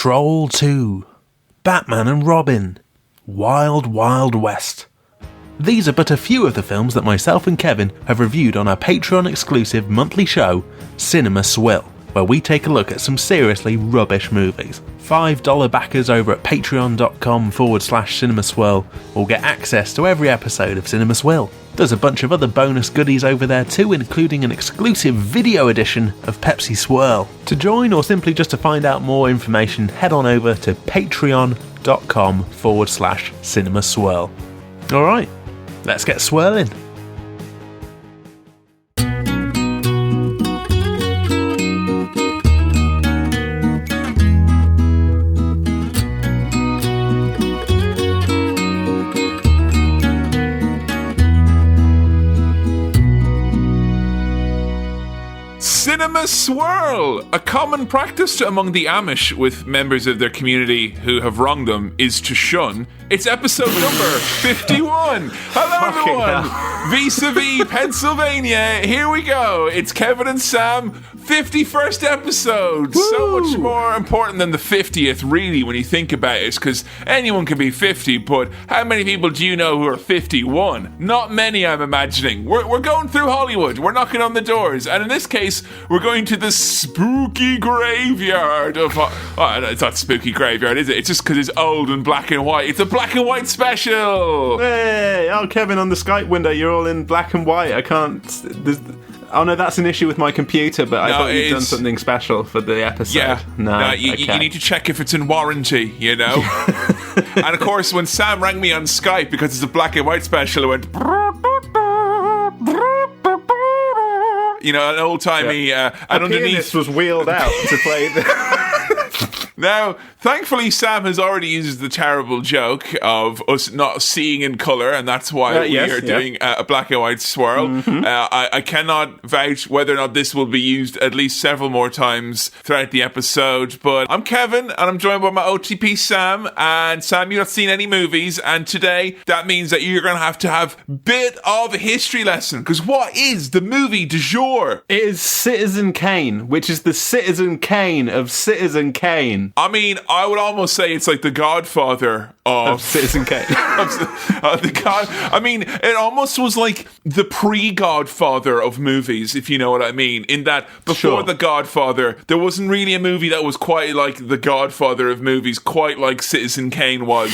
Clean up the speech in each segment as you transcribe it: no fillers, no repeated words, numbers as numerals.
Troll 2, Batman and Robin, Wild Wild West. These are but a few of the films that myself and Kevin have reviewed on our Patreon-exclusive monthly show, Cinema Swill, where we take a look at some seriously rubbish movies. $5 backers over at patreon.com/cinemaswirl will get access to every episode of Cinema Swill. There's a bunch of other bonus goodies over there too, including an exclusive video edition of Pepsi Swirl. To join or simply just to find out more information, head on over to patreon.com/cinemaswirl. Alright, let's get swirling. Cinema Swirl! A common practice among the Amish with members of their community who have wronged them is to shun. It's episode number 51. Hello everyone! Vis-a-vis Pennsylvania, here we go. It's Kevin and Sam, 51st episode. Woo! So much more important than the 50th, really, when you think about it, because anyone can be 50, but how many people do you know who are 51? Not many, I'm imagining. We're going through Hollywood, we're knocking on the doors, and in this case, we're going to the spooky graveyard of... it's not spooky graveyard, is it? It's just because it's old and black and white. It's a black and white special! Hey! Oh, Kevin, on the Skype window, you're all in black and white. I can't... Oh no, that's an issue with my computer, but I thought you'd done something special for the episode. Yeah. No, you need to check if it's in warranty, you know? And of course, when Sam rang me on Skype, because it's a black and white special, it went... You know, an old-timey... and underneath... pianist was wheeled out to play the... Now, thankfully, Sam has already used the terrible joke of us not seeing in colour, and that's why we are doing a black and white swirl. Mm-hmm. I cannot vouch whether or not this will be used at least several more times throughout the episode, but I'm Kevin, and I'm joined by my OTP Sam, and Sam, you've not seen any movies, and today, that means that you're going to have a bit of a history lesson, because what is the movie du jour? It is Citizen Kane, which is the Citizen Kane of Citizen Kane. I mean, I would almost say it's like the Godfather of Citizen Kane. I mean, it almost was like the pre-Godfather of movies, if you know what I mean. In that, before the Godfather, there wasn't really a movie that was quite like the Godfather of movies, quite like Citizen Kane was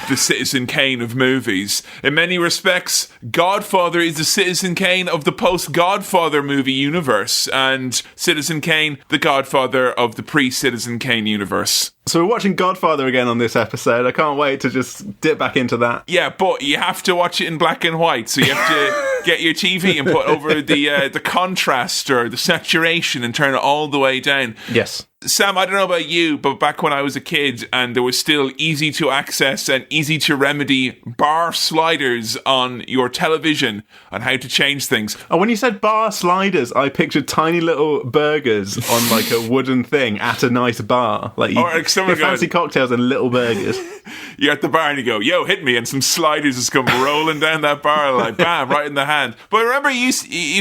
the Citizen Kane of movies. In many respects, Godfather is the Citizen Kane of the post-Godfather movie universe, and Citizen Kane, the Godfather of the pre-Citizen Kane universe. So we're watching Godfather again on this episode. I can't wait to just dip back into that. Yeah, but you have to watch it in black and white, so you have to get your TV and put over the contrast or the saturation and turn it all the way down. Yes. Sam, I don't know about you, but back when I was a kid and there was still easy to access and easy to remedy bar sliders on your television on how to change things. Oh, when you said bar sliders, I pictured tiny little burgers on like a wooden thing at a nice bar. Like you get fancy cocktails and little burgers. You're at the bar and you go, yo, hit me, and some sliders just come rolling down that bar like bam, right in the hand. But remember, you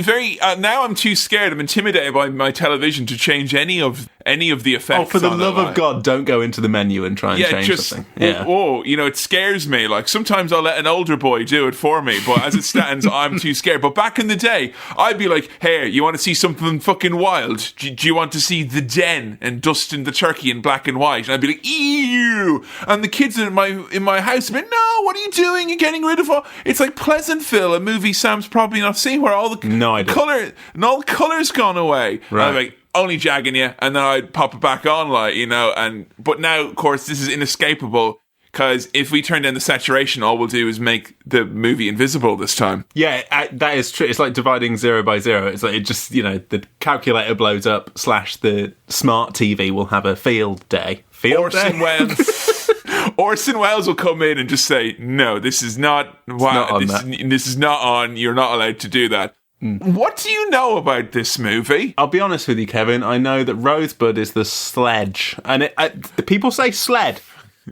very now I'm too scared. I'm intimidated by my television to change any of the effects. Oh, for the love of God, don't go into the menu and try and change something. Yeah, it scares me. Like, sometimes I'll let an older boy do it for me, but as it stands, I'm too scared. But back in the day, I'd be like, hey, you want to see something fucking wild? Do you want to see The Den and Dustin the Turkey in black and white? And I'd be like, ew! And the kids in my house would be like, no, what are you doing? You're getting rid of all... It's like Pleasantville, a movie Sam's probably not seen, where all the colour's gone away. Right. And I'm like, only jagging you, and then I'd pop it back on, but now, of course, this is inescapable, because if we turn down the saturation, all we'll do is make the movie invisible this time. Yeah, that is true. It's like dividing 0 by 0. It's like, it just, the calculator blows up, / the smart TV will have a field day. Orson Welles will come in and just say, no, this is not this is not on, you're not allowed to do that. What do you know about this movie? I'll be honest with you, Kevin. I know that Rosebud is the sledge, and people say sled.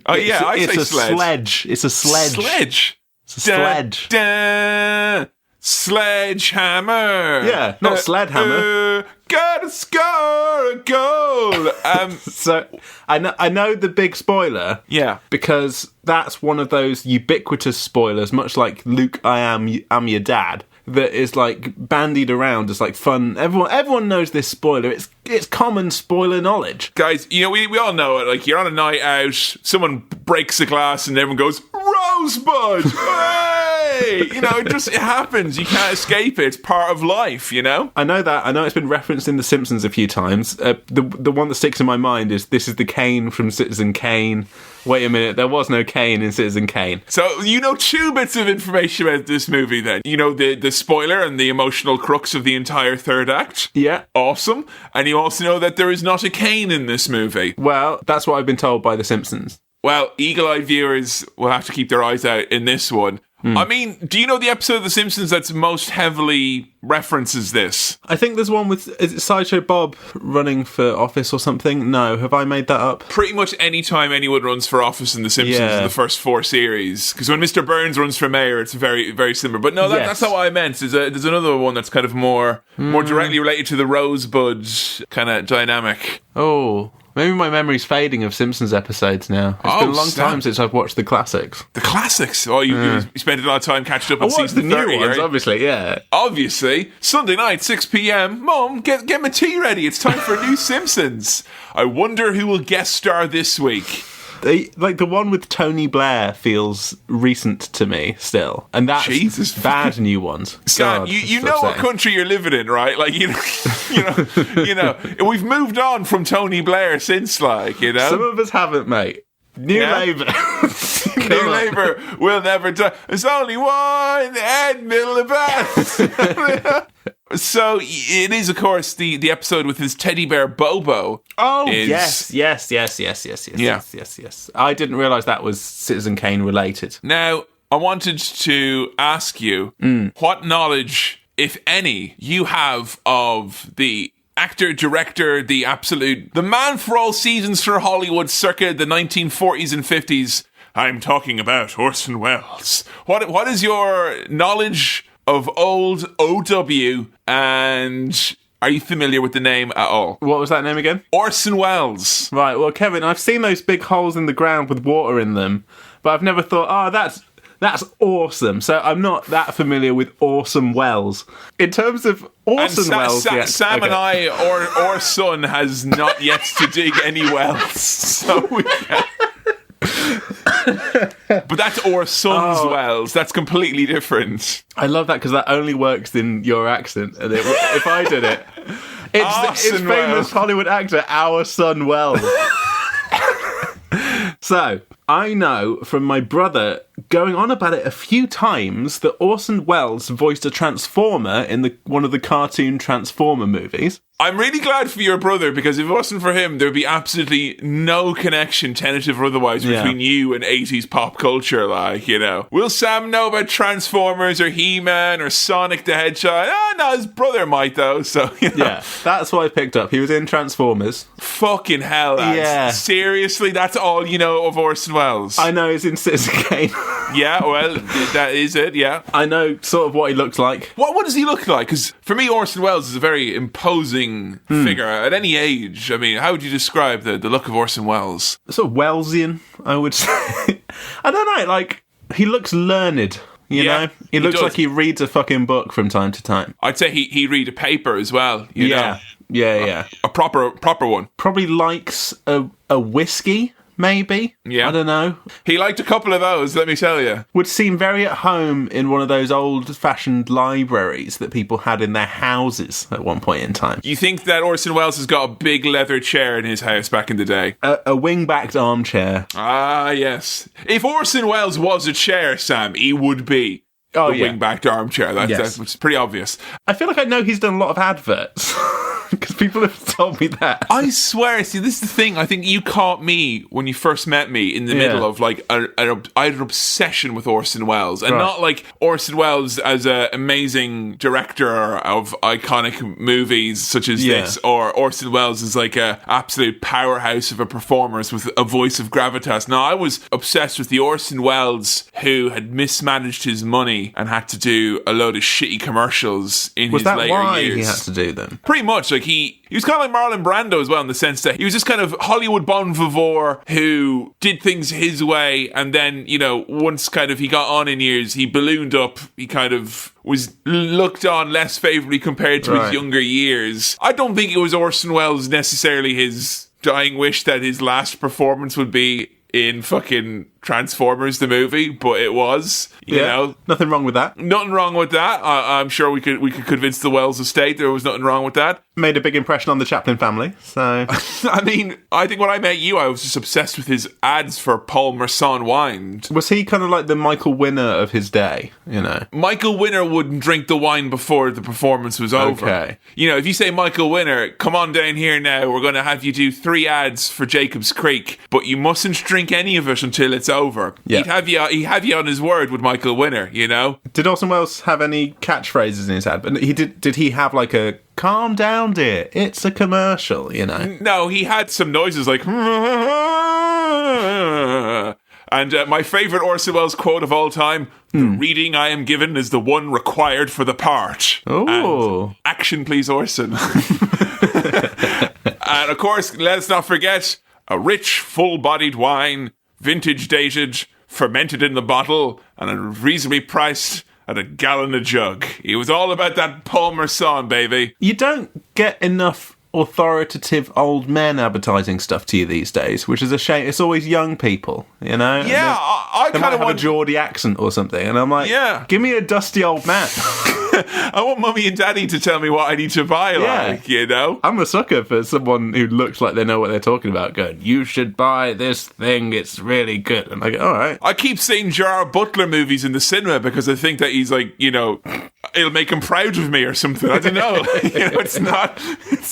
Oh yeah, I say sledge. It's a sledge. Sledge. It's a sledge. Da, da. Sledgehammer. Yeah, not Sledhammer. Gotta score a goal. So I know the big spoiler. Yeah. Because that's one of those ubiquitous spoilers, much like Luke, I'm your dad, that is like bandied around as like fun. Everyone knows this spoiler. It's common spoiler knowledge. Guys, we all know it. Like, you're on a night out, someone breaks a glass and everyone goes, Rosebud! Hey! It happens. You can't escape it. It's part of life, I know that. I know it's been referenced in The Simpsons a few times. The one that sticks in my mind is, this is the Kane from Citizen Kane. Wait a minute, there was no Kane in Citizen Kane. So, two bits of information about this movie then. The spoiler and the emotional crux of the entire third act. Yeah. Awesome. And you also know that there is not a Kane in this movie. Well, that's what I've been told by The Simpsons. Well, eagle-eyed viewers will have to keep their eyes out in this one. I mean, do you know the episode of The Simpsons that's most heavily references this? I think there's one with, is it Sideshow Bob running for office or something? No, have I made that up? Pretty much any time anyone runs for office in The Simpsons in the first 4 series. Because when Mr. Burns runs for mayor, it's very, very similar. But no, that's not what I meant. There's another one that's kind of more directly related to the Rosebud kind of dynamic. Oh, maybe my memory's fading of Simpsons episodes now. It's been a long time since I've watched the classics. The classics? Oh, you spent a lot of time catching up on season 30, new ones, right? obviously, yeah. Obviously. Sunday night, 6 p.m. Mum, get my tea ready. It's time for a new Simpsons. I wonder who will guest star this week. The one with Tony Blair feels recent to me still, and that's Jesus. Bad new ones. Sam, God, you know what country you're living in, right? Like we've moved on from Tony Blair since, Some of us haven't, mate. New Labour. New Labour will never die. There's only one Ed Miliband. So it is, of course, the episode with his teddy bear Bobo. Oh, yes. I didn't realise that was Citizen Kane related. Now, I wanted to ask you what knowledge, if any, you have of the actor, director, the man for all seasons for Hollywood circa the 1940s and 50s. I'm talking about Orson Welles. What is your knowledge of old OW, and are you familiar with the name at all? What was that name again? Orson Welles. Right, well, Kevin, I've seen those big holes in the ground with water in them, but I've never thought, that's awesome. So I'm not that familiar with Orson Welles. In terms of Orson Welles... Sam and I, or son, has not yet to dig any wells. So we can... But that's Orson's Wells. That's completely different. I love that because that only works in your accent. And if I did it, it's famous Hollywood actor, Our Son Wells. So, I know from my brother going on about it a few times that Orson Welles voiced a Transformer in one of the cartoon Transformer movies. I'm really glad for your brother, because if it wasn't for him, there'd be absolutely no connection, tentative or otherwise, between you and 80s pop culture, Will Sam know about Transformers or He-Man or Sonic the Hedgehog? No, his brother might, though, so, Yeah, that's what I picked up. He was in Transformers. Fucking hell, lads. Yeah. Seriously, that's all you know of Orson Welles? I know he's in Citizen Kane. Yeah, well, that is it, yeah. I know sort of what he looks like. What does he look like? Because for me, Orson Welles is a very imposing figure at any age. I mean, how would you describe the look of Orson Welles? Sort of Wellesian, I would say. I don't know, he looks learned, you know? He looks like he reads a fucking book from time to time. I'd say he'd read a paper as well, you know? Yeah. A proper one. Probably likes a whiskey, maybe? Yeah. I don't know. He liked a couple of those, let me tell you. Would seem very at home in one of those old-fashioned libraries that people had in their houses at one point in time. You think that Orson Welles has got a big leather chair in his house back in the day? A wing-backed armchair. Ah, yes. If Orson Welles was a chair, Sam, he would be wing-backed armchair. That's pretty obvious. I feel like I know he's done a lot of adverts. Because people have told me that. I swear, see, this is the thing. I think you caught me when you first met me in the middle of like I had an obsession with Orson Welles, and not like Orson Welles as an amazing director of iconic movies such as this, or Orson Welles as like a absolute powerhouse of a performer with a voice of gravitas. No, I was obsessed with the Orson Welles who had mismanaged his money and had to do a load of shitty commercials in his later years. Was that why he had to do them? Pretty much. Like he was kind of like Marlon Brando as well, in the sense that he was just kind of Hollywood bon vivant who did things his way, and then, you know, once kind of he got on in years, he ballooned up, he kind of was looked on less favourably compared to his younger years. I don't think it was Orson Welles necessarily his dying wish that his last performance would be in fucking Transformers the movie, but it was, you know. Nothing wrong with that. Nothing wrong with that. I'm sure we could convince the Wells estate there was nothing wrong with that. Made a big impression on the Chaplin family, so... I mean, I think when I met you, I was just obsessed with his ads for Paul Merson wine. Was he kind of like the Michael Winner of his day, you know? Michael Winner wouldn't drink the wine before the performance was over. Okay. You know, if you say Michael Winner, come on down here now, we're going to have you do 3 ads for Jacob's Creek, but you mustn't drink any of it until it's over. Yeah. He'd have you on his word with Michael Winner, you know? Did Orson Welles have any catchphrases in his ad? But did he have like a calm down, dear, it's a commercial, you know? No, he had some noises like... And my favourite Orson Welles quote of all time, the reading I am given is the one required for the part. Oh. Action, please, Orson. And of course, let's not forget, a rich, full-bodied wine, vintage dated, fermented in the bottle, and reasonably priced at $1 a jug. He was all about that Paul Merson, baby. You don't get enough authoritative old men advertising stuff to you these days, which is a shame. It's always young people, you know? Yeah, I kind of have a Geordie accent or something, and I'm like, give me a dusty old man. I want mummy and daddy to tell me what I need to buy, like, you know? I'm a sucker for someone who looks like they know what they're talking about, going, you should buy this thing, it's really good. And I go, all right. I keep seeing Gerard Butler movies in the cinema because I think that he's like, you know, it'll make him proud of me or something. I don't know. You know, it's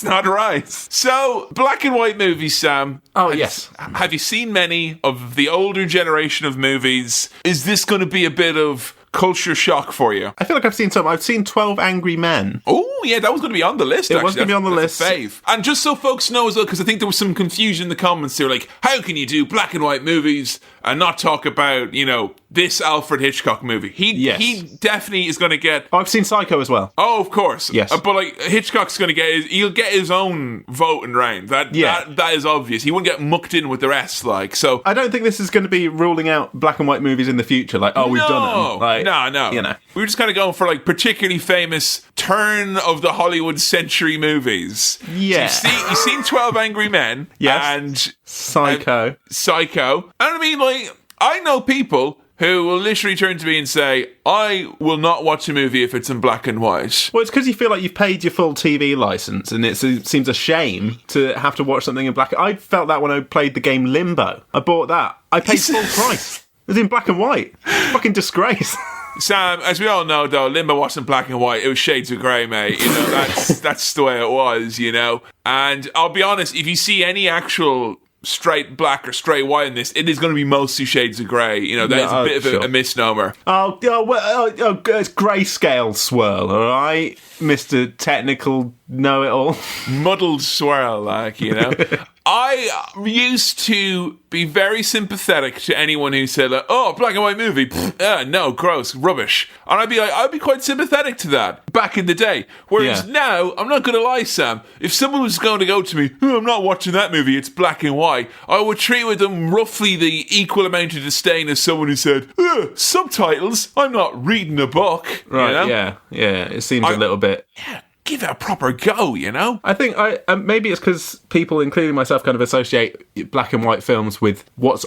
not right. So, black and white movies, Sam. Oh, yes. Have you seen many of the older generation of movies? Is this going to be a bit of culture shock for you? I feel like I've seen some. I've seen 12 Angry Men. Oh, yeah, that was going to be on the list, It was going to be on the list. Fave. And just so folks know as well, because I think there was some confusion in the comments. They were like, how can you do black and white movies and not talk about, you know, this Alfred Hitchcock movie? He definitely is going to get... Oh, I've seen Psycho as well. Oh, of course. Yes. But, like, Hitchcock's going to he'll get his own voting round. That is obvious. He wouldn't get mucked in with the rest, like, so... I don't think this is going to be ruling out black and white movies in the future, like, we've done them. Like, no. You know. We were just kind of going for, like, particularly famous turn of the Hollywood century movies. Yeah. So you've seen 12 Angry Men. Yes. And... Psycho. And I mean, like, I know people who will literally turn to me and say, I will not watch a movie if it's in black and white. Well, it's because you feel like you've paid your full TV licence, and it seems a shame to have to watch something in black. I felt that when I played the game Limbo. I bought that. I paid full price. It was in black and white. Fucking disgrace. Sam, as we all know, though, Limbo wasn't black and white. It was shades of grey, mate. You know, that's the way it was, you know. And I'll be honest, if you see any actual straight black or straight white in this, it is going to be mostly shades of grey. You know, that is a bit of a misnomer. It's grayscale swirl, all right, Mr. Technical know-it-all. Muddled swirl, like, you know. I used to be very sympathetic to anyone who said, like, oh, black and white movie, no, gross, rubbish. And I'd be quite sympathetic to that back in the day. Whereas now, I'm not going to lie, Sam, if someone was going to go to me, I'm not watching that movie, it's black and white, I would treat with them roughly the equal amount of disdain as someone who said, subtitles, I'm not reading a book. Right, you know? yeah, it seems a little bit... Yeah. Give it a proper go, you know? I think maybe it's because people, including myself, kind of associate black and white films with what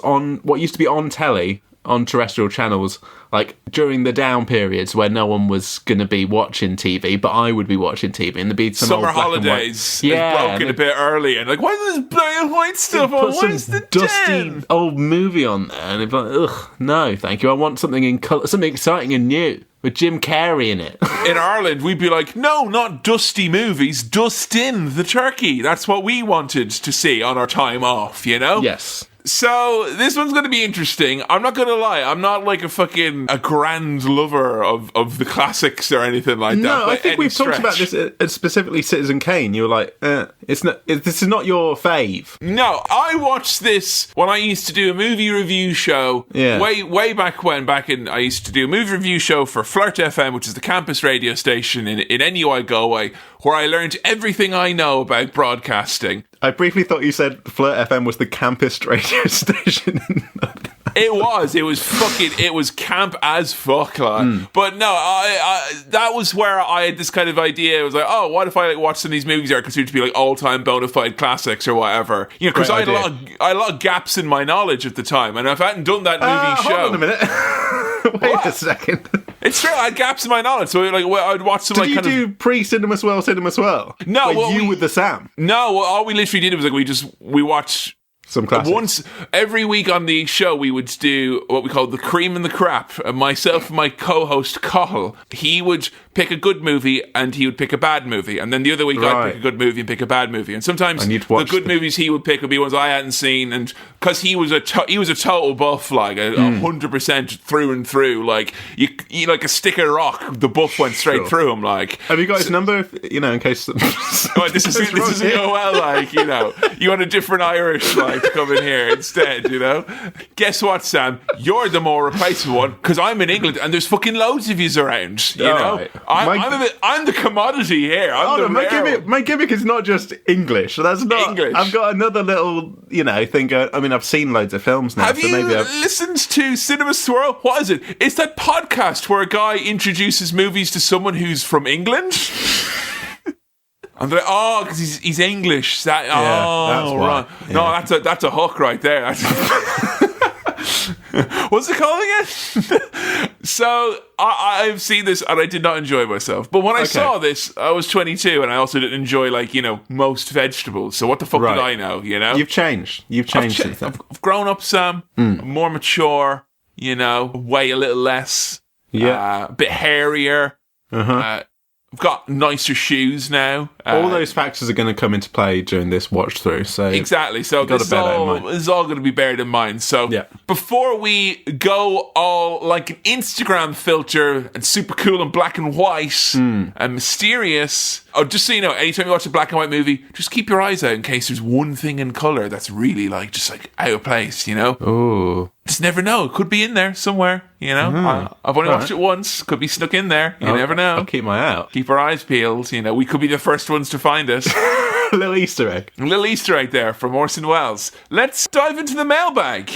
used to be on telly on terrestrial channels, like during the down periods where no one was going to be watching TV, but I would be watching TV, and there'd be some summer old black holidays. And white. Yeah, broken a bit early, and like, why is this black and white stuff on? Where's the dusty old movie on there? And it'd be like, ugh, no, thank you. I want something in colour, something exciting and new. with Jim Carrey in it. In Ireland, we'd be like, no, not dusty movies, Dustin the turkey. That's what we wanted to see on our time off, you know? Yes. So, this one's going to be interesting. I'm not going to lie. I'm not like a grand lover of the classics or anything like that. No, I think we've talked about this, specifically Citizen Kane. You were like, this is not your fave. No, I watched this when I used to do a movie review show. Yeah. Way back when, I used to do a movie review show for Flirt FM, which is the campus radio station in NUI Galway, where I learned everything I know about broadcasting. I briefly thought you said Flirt FM was the campus radio station. It was camp as fuck, like. But no, I that was where I had this kind of idea. It was like, oh, what if I watch some of these movies that are considered to be like all-time bona fide classics or whatever? You know, because I had a lot of gaps in my knowledge at the time, and if I hadn't done that movie show, hold on a minute. Wait a second. It's true. I had gaps in my knowledge, so I'd watch some. Did you do pre-Cinema Swirl? No, with the Sam. No, all we literally did was we watched some classics. Once every week on the show, we would do what we call the cream and the crap. And myself and my co-host Cahill, he would pick a good movie and he would pick a bad movie, and then the other week I'd pick a good movie and pick a bad movie. And sometimes the good movies he would pick would be ones I hadn't seen, and because he was a total buff, like 100% through and through, like you like a stick of rock, the buff went straight through him. Like, have you got his number? In case this isn't go well. Like, you want a different Irish like to come in here instead. Guess what, Sam? You're the more replaceable one because I'm in England and there's fucking loads of yous around. You know. Right. I'm the commodity here. My gimmick is not just English. That's not English. I've got another little, thing going. I mean, I've seen loads of films now. Have you listened to Cinema Swirl? What is it? It's that podcast where a guy introduces movies to someone who's from England. I'm like, because he's English. That's right. Yeah. No, that's a hook right there. What's it calling it? So I've seen this and I did not enjoy myself. But when I saw this, I was 22 and I also didn't enjoy most vegetables. So what the fuck did I know? You've changed. I've grown up, Sam. I'm more mature. Weigh a little less. Yeah, a bit hairier. I've got nicer shoes now. All those factors are going to come into play during this watch through. So exactly. So this is all going to be beared in mind. So before we go all like an Instagram filter and super cool and black and white and mysterious, just so you know, anytime you watch a black and white movie, just keep your eyes out in case there's one thing in colour that's really just out of place. Oh. Just never know. It could be in there somewhere, I've only watched it once. Could be snuck in there. You never know. I'll keep my eye out. Keep our eyes peeled. We could be the first ones to find it. A little Easter egg. A little Easter egg there from Orson Welles. Let's dive into the mailbag.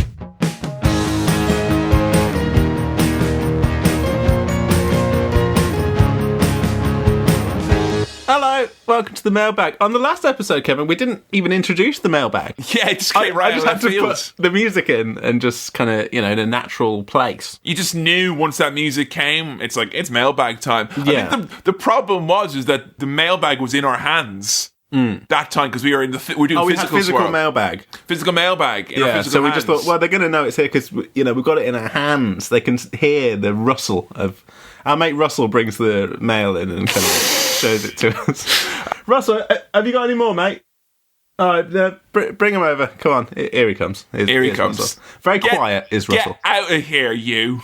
Hello, welcome to the mailbag. On the last episode, Kevin, we didn't even introduce the mailbag. Yeah, just came right. I just had to put the music in and just kind of, in a natural place. You just knew once that music came, it's it's mailbag time. Yeah. I think the problem was that the mailbag was in our hands that time because we were we're doing physical mailbag. Physical mailbag. In our physical so we hands. just thought, well, they're going to know it's here because we've got it in our hands. They can hear the rustle of. Our mate Russell brings the mail in and kind of shows it to us. Russell, have you got any more, mate? All right, bring him over. Come on, here he comes. Here he comes. Russell. Very quiet is Russell. Get out of here, you.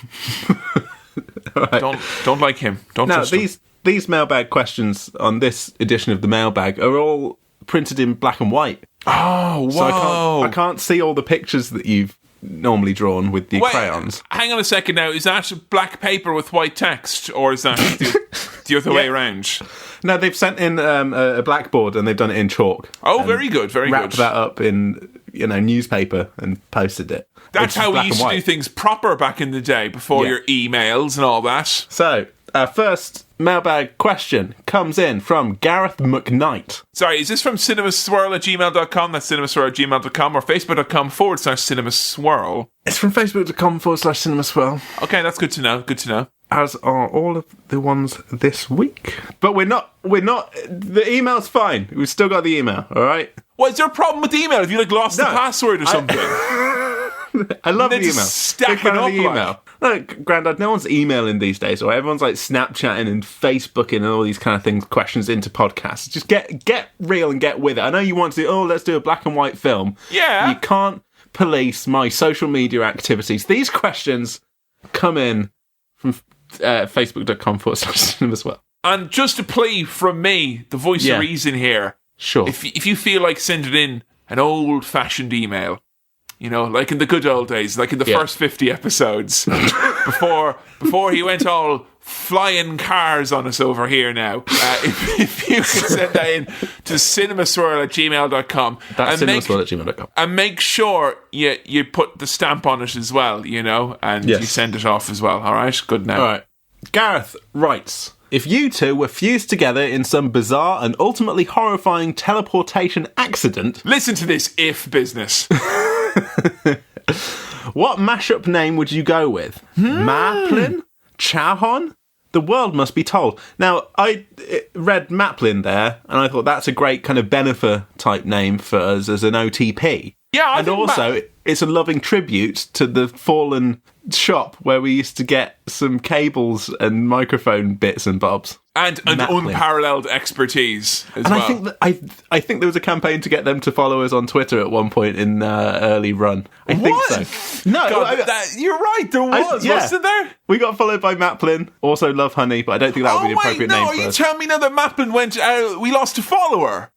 Right. Don't like him. Don't trust him. These mailbag questions on this edition of the mailbag are all printed in black and white. Oh, wow. So I can't see all the pictures that you've normally drawn with the crayons. Hang on a second now. Is that black paper with white text, or is that the other way around? No, they've sent in a blackboard and they've done it in chalk. Oh, very good, very good. Wrapped that up in newspaper and posted it. That's how we used to do things proper back in the day, before your emails and all that. So, our first mailbag question comes in from Gareth McKnight. Sorry, is this from cinemaswirl@gmail.com? That's cinemaswirl@gmail.com or facebook.com/cinemaswirl. It's from facebook.com/cinemaswirl. Okay, that's good to know. Good to know. As are all of the ones this week. But we're not, the email's fine. We've still got the email, all right? What, is there a problem with the email? Have you lost the password or something? I love the email. Stacking up the email. Look, Grandad, no one's emailing these days, or everyone's like Snapchatting and Facebooking and all these kind of things, questions into podcasts. Just get real and get with it. I know you want to do, let's do a black and white film. Yeah. You can't police my social media activities. These questions come in from facebook.com/cinemaswirl. And just a plea from me, the voice of reason here. Sure. If you feel like sending in an old-fashioned email, you know, like in the good old days, like in the first 50 episodes, before he went all flying cars on us over here now, if you could send that in to cinemaswirl@gmail.com. That's cinemaswirl@gmail.com. And make sure you put the stamp on it as well, you know, and you send it off as well, all right? Good now. All right. Gareth writes, if you two were fused together in some bizarre and ultimately horrifying teleportation accident... Listen to this if business. What mashup name would you go with? Maplin? Chahon? The world must be told. Now, I read Maplin there, and I thought that's a great kind of Benefer type name for us as an OTP. Yeah, and also, it's a loving tribute to the fallen shop where we used to get some cables and microphone bits and bobs. And an unparalleled expertise as well. I think there was a campaign to get them to follow us on Twitter at one point in early run. I think so. No, God, you're right. There wasn't there? We got followed by Maplin. Also love Honey, but I don't think that would be the appropriate name for us. Are you telling me now that Maplin went out? We lost a follower.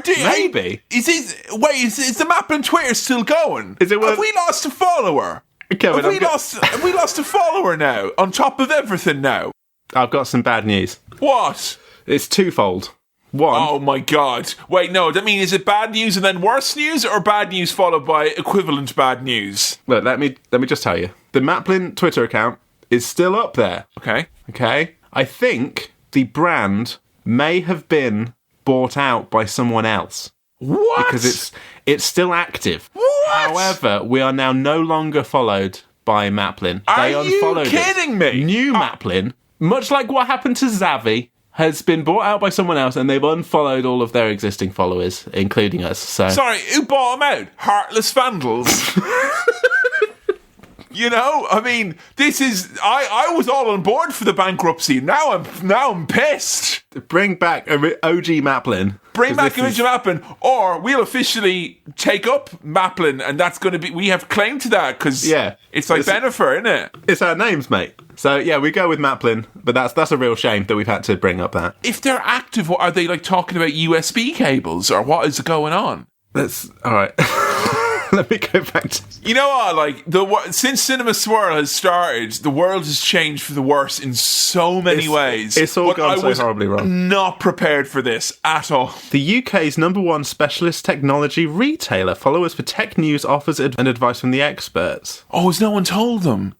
Maybe. Is the Maplin Twitter still going? Have we lost a follower? Kevin, have we lost a follower now? On top of everything now. I've got some bad news. What? It's twofold. One. Oh my God. Wait, no, is it bad news and then worse news, or bad news followed by equivalent bad news? Look, let me just tell you. The Maplin Twitter account is still up there. Okay. I think the brand may have been bought out by someone else. What? Because it's still active. What? However, we are now no longer followed by Maplin. They unfollowed you kidding me? New Maplin, much like what happened to Zavi, has been bought out by someone else, and they've unfollowed all of their existing followers, including us. So, sorry, who bought them out? Heartless vandals. You know, I mean, this is... I was all on board for the bankruptcy. Now I'm pissed. Bring back OG Maplin. Bring back OG Maplin, or we'll officially take up Maplin, and that's going to be... We have claim to that, because it's like Benefer, isn't it? It's our names, mate. So, yeah, we go with Maplin, but that's a real shame that we've had to bring up that. If they're active, are they, like, talking about USB cables, or what is going on? That's... All right. Let me go back to... You know what, like, since Cinema Swirl has started, the world has changed for the worse in so many ways. It's all gone so horribly wrong. Not prepared for this at all. The UK's #1 specialist technology retailer. Follow us for tech news, offers, and advice from the experts. Oh, has no one told them?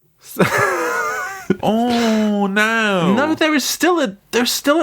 Oh, no. No, there's still an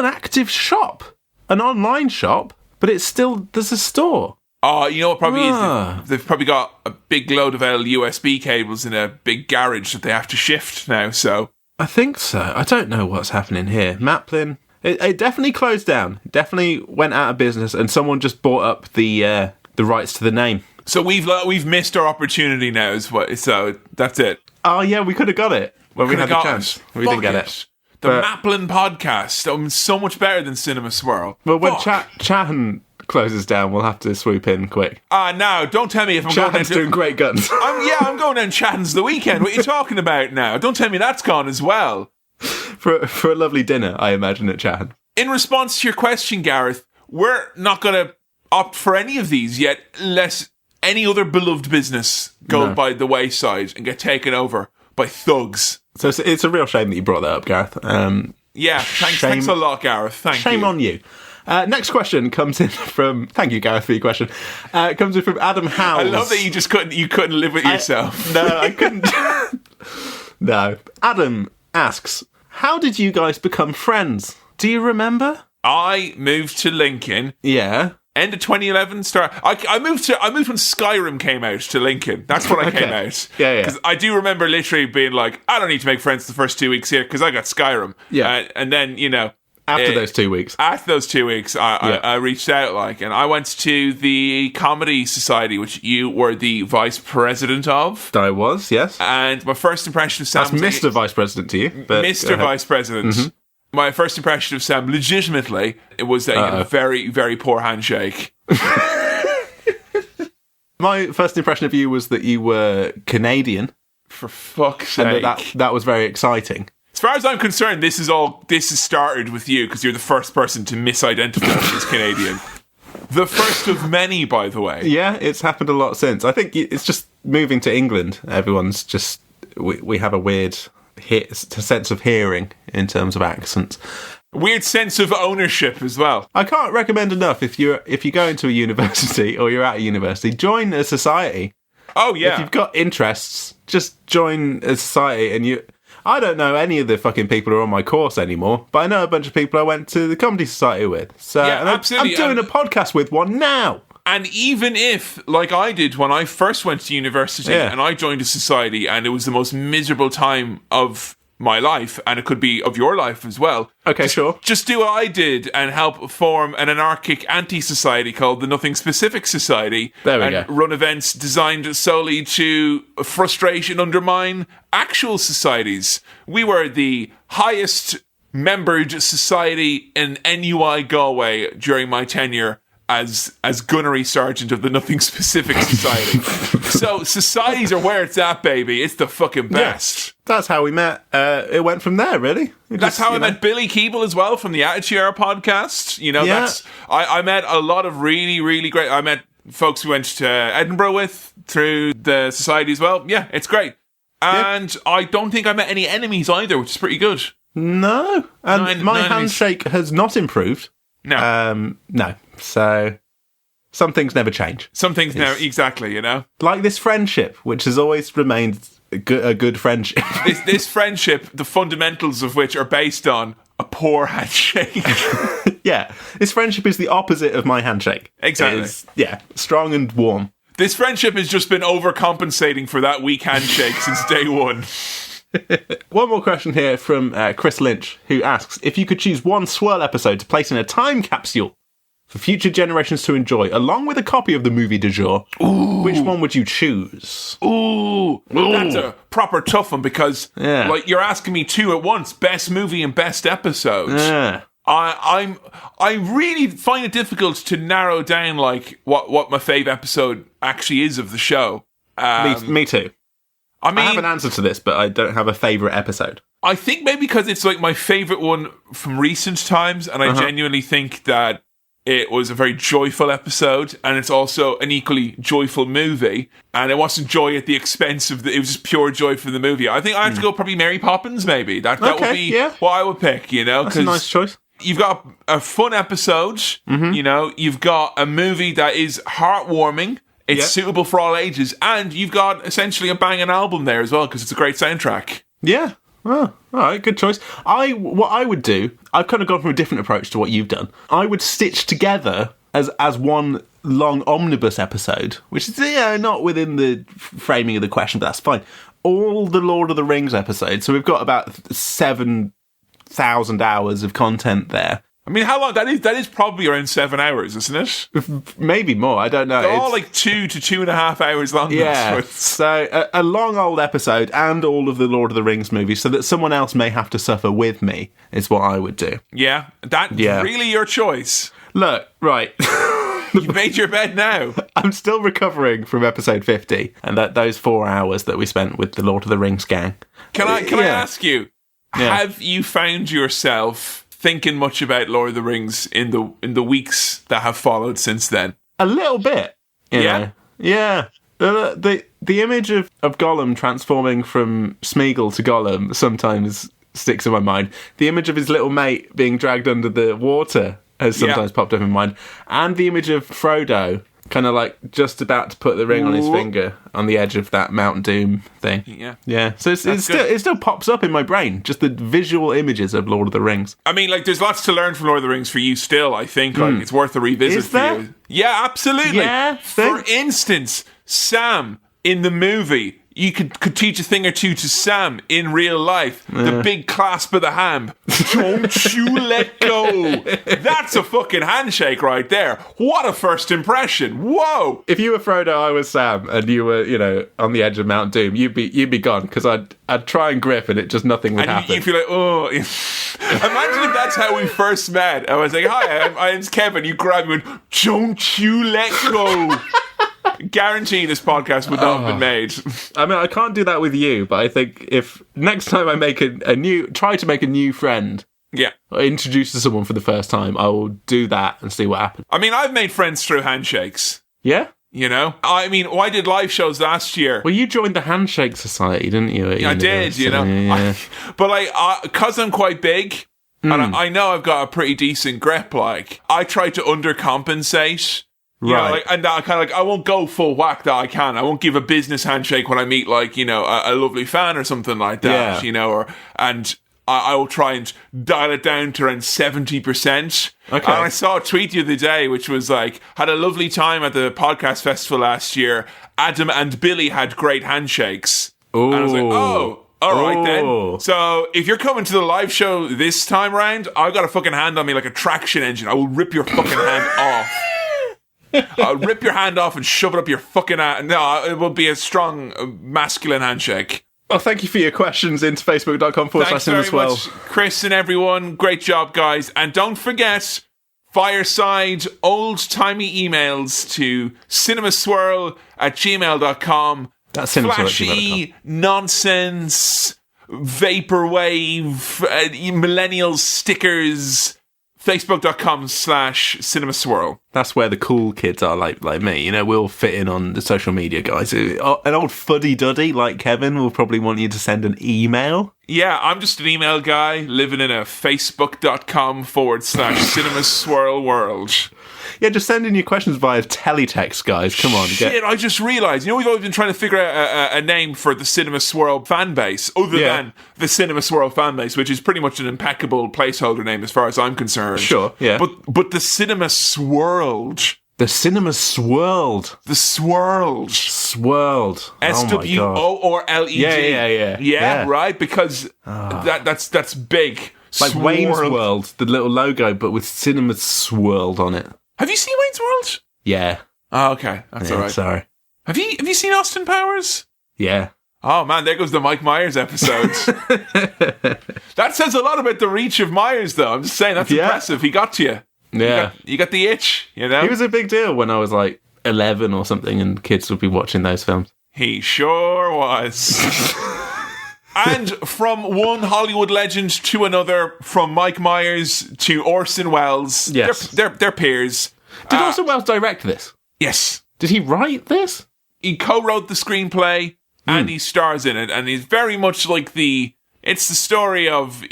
active shop. An online shop, but there's a store. Oh, you know what probably is? They've probably got a big load of USB cables in a big garage that they have to shift now, so... I think so. I don't know what's happening here. Maplin, it definitely closed down. It definitely went out of business, and someone just bought up the rights to the name. So we've missed our opportunity now, so that's it. Oh, yeah, we could have got it when we had the chance. We didn't get it. The Maplin podcast, so much better than Cinema Swirl. Well, when Chahan closes down, we'll have to swoop in quick. No, don't tell me if I'm going down to... doing great guns. I'm going down Chathams the weekend. What are you talking about now? Don't tell me that's gone as well. For a lovely dinner, I imagine, at Chatham. In response to your question, Gareth, we're not going to opt for any of these yet, unless any other beloved business go by the wayside and get taken over by thugs. So it's a real shame that you brought that up, Gareth. Thanks a lot, Gareth. Shame on you. Next question comes in from... Thank you, Gareth, for your question. Comes in from Adam Howells. I love that you just couldn't live with yourself. No, I couldn't. No. Adam asks, how did you guys become friends? Do you remember? I moved to Lincoln. Yeah. End of 2011. I moved when Skyrim came out to Lincoln. That's when I came out. Yeah. Because I do remember literally being like, I don't need to make friends the first 2 weeks here because I got Skyrim. Yeah. And then, After those 2 weeks. After those 2 weeks, I reached out, and I went to the Comedy Society, which you were the vice president of. I was, yes. And my first impression of Sam... That's Mr. Vice President to you. Mr. Vice President. Mm-hmm. My first impression of Sam, legitimately, it was that he had a very, very poor handshake. My first impression of you was that you were Canadian. For fuck's sake. And that was very exciting. As far as I'm concerned, this has started with you, because you're the first person to misidentify as Canadian. The first of many, by the way. Yeah, it's happened a lot since. I think it's just moving to England. Everyone's just... We have a weird sense of hearing in terms of accents. Weird sense of ownership as well. I can't recommend enough, if you go into a university or you're at a university, join a society. Oh, yeah. If you've got interests, just join a society and I don't know any of the fucking people who are on my course anymore, but I know a bunch of people I went to the Comedy Society with. So yeah, absolutely. I'm doing a podcast with one now. And even if, like I did when I first went to university and I joined a society and it was the most miserable time of my life, and it could be of your life as well. Okay, sure. Just do what I did and help form an anarchic anti-society called the Nothing Specific Society. There we go. Run events designed solely to frustrate and undermine actual societies. We were the highest membered society in NUI Galway during my tenure as gunnery sergeant of the Nothing Specific Society. So societies are where it's at, baby. It's the fucking best. Yeah, that's how we met. It went from there, really. That's how I met Billy Keeble as well from the Attitude Era podcast. I met a lot of really, really great... I met folks who went to Edinburgh with through the society as well. Yeah, it's great. And I don't think I met any enemies either, which is pretty good. No. And my handshake has not improved. No. No. So, some things never change. Some things never, exactly, Like this friendship, which has always remained a good friendship. This friendship, the fundamentals of which are based on a poor handshake. Yeah. This friendship is the opposite of my handshake. Exactly. Strong and warm. This friendship has just been overcompensating for that weak handshake since day one. One more question here from Chris Lynch, who asks, if you could choose one Swirl episode to place in a time capsule for future generations to enjoy, along with a copy of the movie du jour, which one would you choose? Ooh, that's a proper tough one, because you're asking me two at once, best movie and best episode. Yeah. I really find it difficult to narrow down what my fave episode actually is of the show. Me too. I have an answer to this, but I don't have a favourite episode. I think maybe because it's my favourite one from recent times, and I genuinely think that it was a very joyful episode, and it's also an equally joyful movie, and it wasn't joy at the expense of it was just pure joy for the movie. I think I have to go probably Mary Poppins, maybe. That would be what I would pick, That's a nice choice. You've got a fun episode, you've got a movie that is heartwarming, it's suitable for all ages, and you've got essentially a banging album there as well, because it's a great soundtrack. Yeah. Oh, all right, good choice. What I would do, I've kind of gone from a different approach to what you've done. I would stitch together as one long omnibus episode, which is not within the framing of the question, but that's fine. All the Lord of the Rings episodes. So we've got about 7,000 hours of content there. I mean, how long? That is probably around 7 hours, isn't it? Maybe more, I don't know. They're all 2 to 2.5 hours long. Yeah, so a long old episode and all of the Lord of the Rings movies, so that someone else may have to suffer with me, is what I would do. Yeah, that's really your choice. Look, right. You've made your bed now. I'm still recovering from episode 50, and those 4 hours that we spent with the Lord of the Rings gang. Can I ask you, have you found yourself thinking much about Lord of the Rings in the weeks that have followed since then? A little bit. You know. Yeah. The image of Gollum transforming from Smeagol to Gollum sometimes sticks in my mind. The image of his little mate being dragged under the water has sometimes popped up in my mind. And the image of Frodo kind of just about to put the ring on his finger on the edge of that Mount Doom thing. Yeah. So it still pops up in my brain, just the visual images of Lord of the Rings. I mean, there's lots to learn from Lord of the Rings for you still, I think. It's worth a revisit for you. Yeah, absolutely. Yeah, for instance, Sam, in the movie, you could teach a thing or two to Sam in real life. The big clasp of the hand. Don't you let go. That's a fucking handshake right there. What a first impression. Whoa. If you were Frodo, I was Sam, and you were, on the edge of Mount Doom, you'd be gone, because I'd try and grip, and nothing would happen. You feel like, oh. Imagine if that's how we first met. I was like, hi, my name's Kevin. You grab me and went, don't you let go. Guarantee this podcast would not have been made. I mean, I can't do that with you, but I think if next time I make try to make a new friend, or introduce to someone for the first time, I will do that and see what happens. I mean, I've made friends through handshakes. Yeah? I mean, I did live shows last year. Well, you joined the Handshake Society, didn't you? I did, Yeah. But because I'm quite big, and I know I've got a pretty decent grip, I try to undercompensate. Right. And I kind of I won't go full whack that I can. I won't give a business handshake when I meet a lovely fan or something like that, and I will try and dial it down to around 70%. Okay. And I saw a tweet the other day which was like, had a lovely time at the podcast festival last year. Adam and Billy had great handshakes. Ooh. And I was like, oh, all right then. So if you're coming to the live show this time round, I've got a fucking hand on me like a traction engine. I will rip your fucking hand off. I'll rip your hand off and shove it up your fucking ass. No, it will be a strong masculine handshake. Well, thank you for your questions into facebook.com/cinemaswirl. Thanks very much, Chris and everyone. Great job, guys. And don't forget, fireside old-timey emails to cinemaswirl@gmail.com. That's flashy nonsense, vaporwave, millennial stickers. Facebook.com/cinemaswirl. That's where the cool kids are, like me. We'll fit in on the social media guys. An old fuddy-duddy like Kevin will probably want you to send an email. Yeah, I'm just an email guy living in a Facebook.com/cinemaswirl world. Yeah, just send in your questions via teletext, guys. Come on. Shit, I just realised. We've always been trying to figure out a name for the Cinema Swirl fan base, other than the Cinema Swirl fan base, which is pretty much an impeccable placeholder name as far as I'm concerned. Sure, yeah. But the Cinema Swirled. The Cinema Swirled. The Swirled. Swirled. SWORLED. Yeah, right? Because that's big. Like Wayne's World, the little logo, but with Cinema Swirled on it. Have you seen Wayne's World? Yeah. Oh, okay. That's all right. Sorry. Have you seen Austin Powers? Yeah. Oh, man, there goes the Mike Myers episode. That says a lot about the reach of Myers, though. I'm just saying, that's impressive. He got to you. Yeah. You got the itch, He was a big deal when I was like 11 or something, and kids would be watching those films. He sure was. And from one Hollywood legend to another, from Mike Myers to Orson Welles. Yes. They're peers. Did Orson Welles direct this? Yes. Did he write this? He co-wrote the screenplay and he stars in it. And he's very much like it's the story of,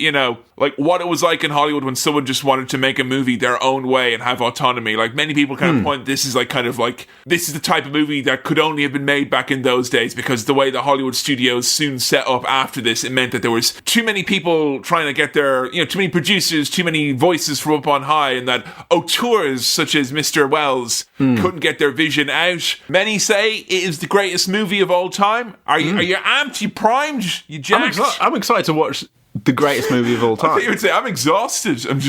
what it was like in Hollywood when someone just wanted to make a movie their own way and have autonomy. Like, many people kind of point, this is the type of movie that could only have been made back in those days, because the way the Hollywood studios soon set up after this, it meant that there was too many people trying to get their, too many producers, too many voices from up on high, and that auteurs such as Mr. Wells couldn't get their vision out. Many say it is the greatest movie of all time. Are you amped? You primed? You jacked? I'm excited to watch the greatest movie of all time. I think you would say I'm exhausted. I'm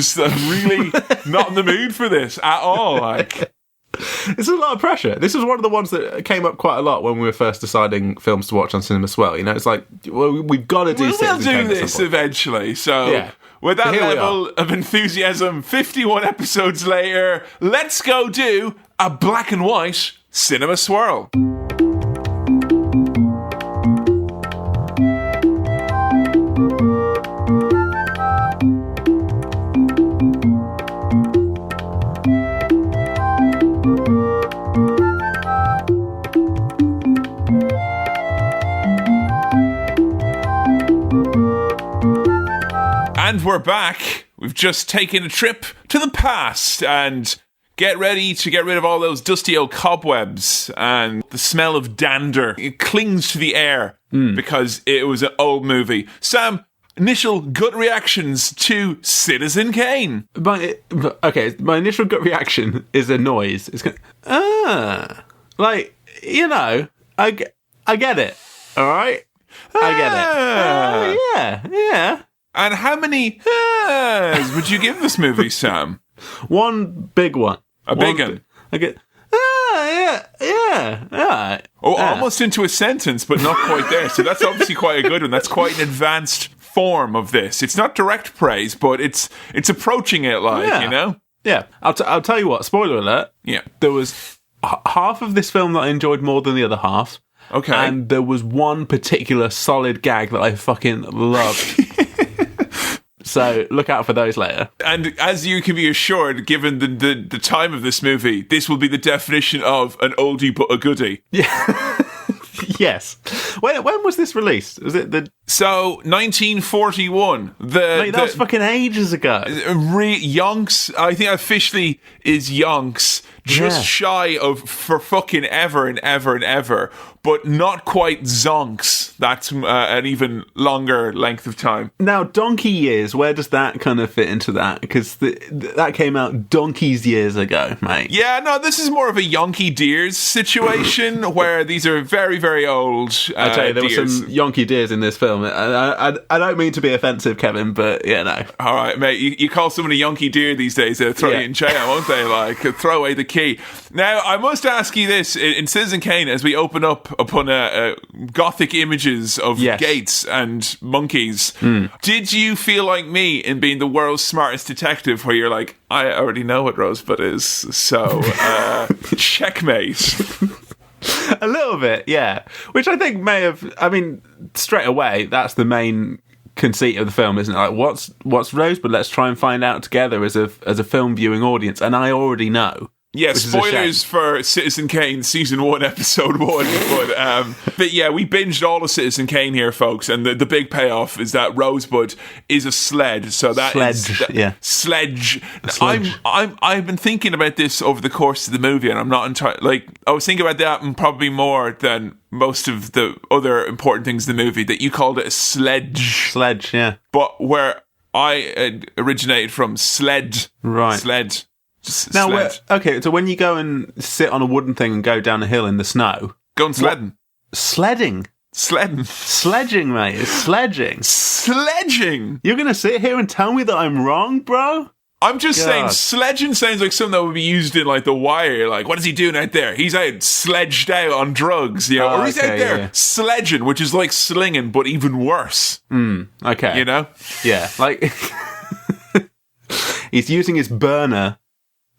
really not in the mood for this at all. This is a lot of pressure. This is one of the ones that came up quite a lot when we were first deciding films to watch on Cinema Swirl. It's like, well, we've got to do. We'll do this eventually. So with that level of enthusiasm, 51 episodes later, let's go do a black and white Cinema Swirl. And we're back. We've just taken a trip to the past and get ready to get rid of all those dusty old cobwebs and the smell of dander. It clings to the air because it was an old movie. Sam, initial gut reactions to Citizen Kane. My initial gut reaction is a noise. It's going, I get it. All right? I get it. Yeah. And how many would you give this movie, Sam? One big one. A big one. I get... Yeah. Almost into a sentence, but not quite there. So that's obviously quite a good one. That's quite an advanced form of this. It's not direct praise, but it's approaching it you know? Yeah. I'll tell you what, spoiler alert. Yeah. There was half of this film that I enjoyed more than the other half. Okay. And there was one particular solid gag that I fucking loved. So look out for those later. And as you can be assured, given the time of this movie, this will be the definition of an oldie but a goodie. Yeah. Yes. When was this released? Was it So 1941. Mate, that was fucking ages ago. Yonks. I think officially is Yonks. Just shy of for fucking ever and ever and ever, but not quite zonks. That's an even longer length of time. Now, donkey years, where does that kind of fit into that? Because that came out donkeys years ago, mate. Yeah, no, this is more of a Yonky Deers situation where these are very, very old I tell you, there deers. were some Yonky Deers in this film. I don't mean to be offensive, Kevin, but yeah, no. All right, mate, you call someone a Yonky Deer these days, they'll throw you in jail, won't they? Like, throw away the key. Now, I must ask you this. In Citizen Kane, as we open up upon gothic images of gates and monkeys, did you feel like me in being the world's smartest detective where you're like, I already know what Rosebud is, so checkmate? A little bit, yeah. Which I think may have... I mean, straight away, that's the main conceit of the film, isn't it? Like, what's Rosebud? Let's try and find out together as a film viewing audience. And I already know. Yeah, spoilers for Citizen Kane Season 1, Episode 1. But yeah, we binged all of Citizen Kane here, folks, and the big payoff is that Rosebud is a sled. So that Sledge. I've been thinking about this over the course of the movie, and I'm not entirely... Like, I was thinking about that and probably more than most of the other important things in the movie, that you called it a sledge. Sledge, yeah. But where I originated from, sled. Right. Sled. Now, okay, so when you go and sit on a wooden thing and go down a hill in the snow... Going sledding. Sledding? Sledging, mate. It's sledging. Sledging? You're going to sit here and tell me that I'm wrong, bro? I'm just saying, sledging sounds like something that would be used in, like, The Wire. Like, what is he doing out there? He's out sledged out on drugs, you know? Or he's out there sledging, which is like slinging, but even worse. Okay. You know? Yeah, like... He's using his burner...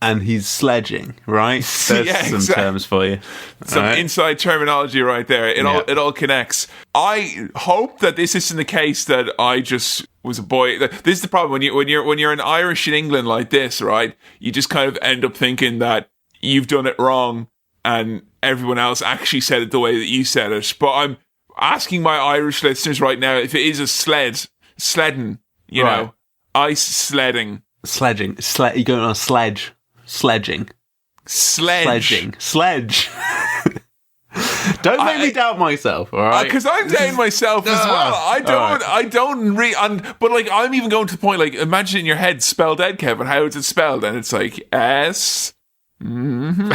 And he's sledging, right? There's some terms for you. Some inside terminology right there. It all connects. I hope that this isn't the case that I just was a boy. This is the problem when you're an Irish in England like this, right? You just kind of end up thinking that you've done it wrong and everyone else actually said it the way that you said it. But I'm asking my Irish listeners right now if it is a sledding, you know, ice sledding. Sledging. You're going on a sledge. Sledge. Don't make me doubt myself, all right? Because I'm doubting myself as well. But like, I'm even going to the point, like, imagine in your head spelled out, Kevin. How is it spelled? And it's like S. And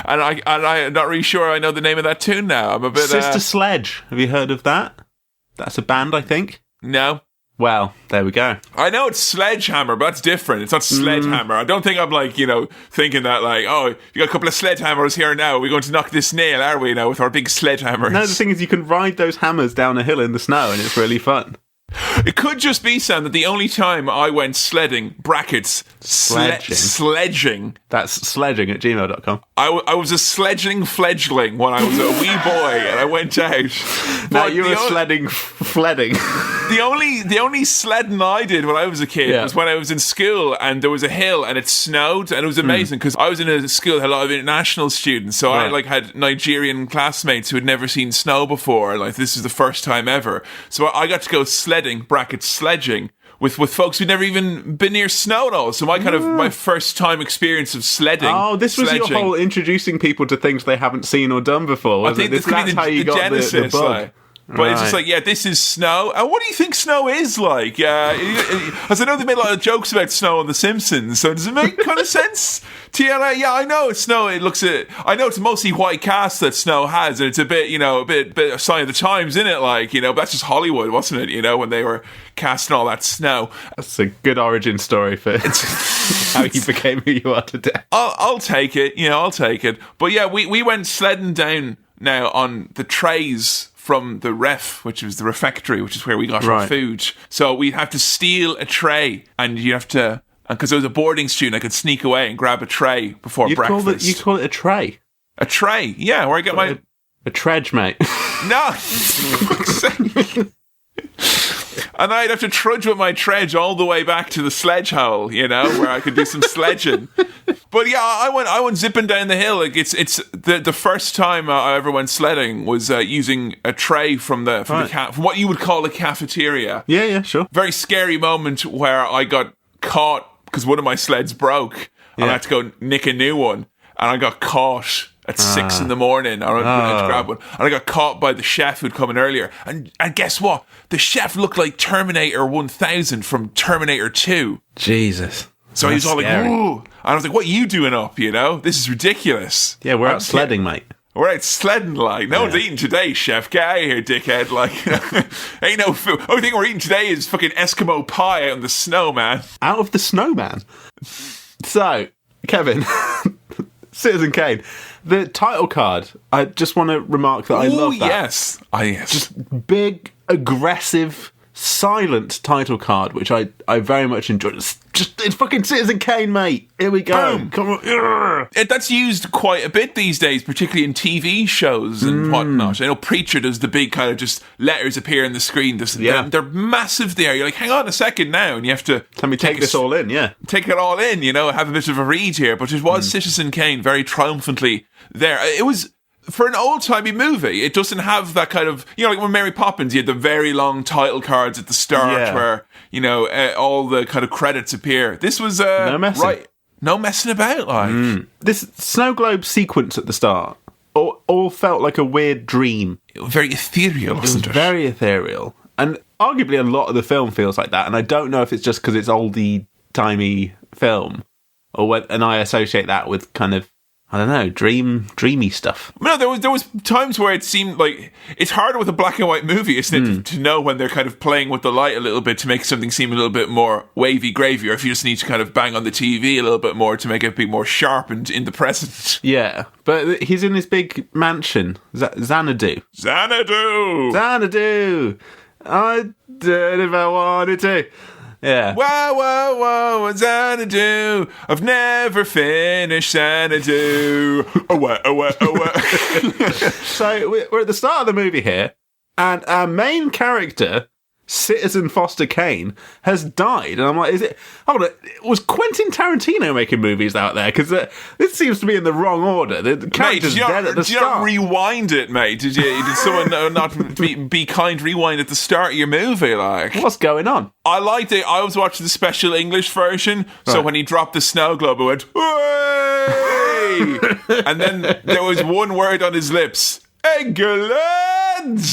I'm not really sure I know the name of that tune now. I'm a bit. Sister Sledge. Have you heard of that? That's a band, I think. No. Well, there we go. I know it's Sledgehammer, but that's different. It's not Sledgehammer. I don't think I'm like, you know, thinking that like, oh, you got a couple of sledgehammers here now. We're going to knock this nail, are we, now, with our big sledgehammers? No, the thing is you can ride those hammers down a hill in the snow and it's really fun. It could just be, Sam, that the only time I went sledding, brackets, sledging. That's sledging@gmail.com. I was a sledging fledgling when I was a wee boy and I went out. Now you were sledding. The only sledding I did when I was a kid was when I was in school and there was a hill and it snowed and it was amazing because I was in a school that had a lot of international students, so I like had Nigerian classmates who had never seen snow before. Like, this is the first time ever, so I got to go sledding, brackets sledging, with folks who'd never even been near snow at all. So my first time experience of sledding. Oh, this was your whole introducing people to things they haven't seen or done before. I think that's how you got the bug. But it's just like, yeah, this is snow. And what do you think snow is like? As I know they made a lot of jokes about snow on The Simpsons, so does it make kind of sense to you? Like, yeah, I know it's snow. I know it's a mostly white cast that snow has, and it's a bit, a bit a sign of the times, isn't it? Like, but that's just Hollywood, wasn't it? When they were casting all that snow. That's a good origin story for how you became who you are today. I'll take it. I'll take it. But yeah, we went sledding down now on the trays from the ref, which was the refectory, which is where we got our food. So we have to steal a tray, and you have to, because there was a boarding student, I could sneak away and grab a tray before breakfast. You call it a tray? A tray, yeah, where I get my... A trudge, mate. No! For fuck's sake. And I'd have to trudge with my trudge all the way back to the sledge hole, where I could do some sledging. But yeah, I went zipping down the hill. Like it's the first time I ever went sledding was using a tray from from what you would call a cafeteria. Yeah, sure. Very scary moment where I got caught because one of my sleds broke, and I had to go nick a new one, and I got caught at 6 a.m. I went to grab one, and I got caught by the chef who'd come in earlier. And guess what? The chef looked like Terminator 1000 from Terminator 2. Jesus. So he was all scary. Like, "Ooh!" And I was like, "What are you doing up? This is ridiculous." Yeah, we're out sledding, mate. We're out sledding, like. No one's eating today, chef. Get out of here, dickhead. Like, ain't no food. Only thing we're eating today is fucking Eskimo pie out in the snow, man. Out of the snow, man. So, Kevin, Citizen Kane. The title card, I just want to remark that I love that. Yes. Yes. Just big, aggressive, silent title card, which I very much enjoyed. It's fucking Citizen Kane, mate. Here we go. Boom. Come on. That's used quite a bit these days, particularly in TV shows and whatnot. I know Preacher does the big kind of just letters appear on the screen. They're massive there. You're like, hang on a second now, and you have to... Let me take this all in, yeah. Take it all in, have a bit of a read here. But it was Citizen Kane very triumphantly there. It was... For an old-timey movie, it doesn't have that kind of... like when Mary Poppins, you had the very long title cards at the start where, all the kind of credits appear. This was... no messing. No messing about, like. This snow globe sequence at the start all felt like a weird dream. It was very ethereal, wasn't it? Very ethereal. And arguably a lot of the film feels like that, and I don't know if it's just because it's oldie-timey film, and I associate that with kind of, I don't know, dreamy stuff. No, there was times where it seemed like it's harder with a black and white movie, isn't it, to know when they're kind of playing with the light a little bit to make something seem a little bit more wavy gravy, or if you just need to kind of bang on the TV a little bit more to make it be more sharp and in the present. Yeah, but he's in his big mansion, Xanadu. I did if I wanted to. Yeah. Whoa, Xanadu. I've never finished Xanadu. Oh, what? So we're at the start of the movie here, and our main character, Citizen Foster Kane, has died. And I'm like, was Quentin Tarantino making movies out there? Because this seems to be in the wrong order. The character's dead at the start. Did you not rewind it, mate? Did someone not be kind rewind at the start of your movie? Like, what's going on? I liked it. I was watching the special English version, so when he dropped the snow globe, it went, "Way!" And then there was one word on his lips, England!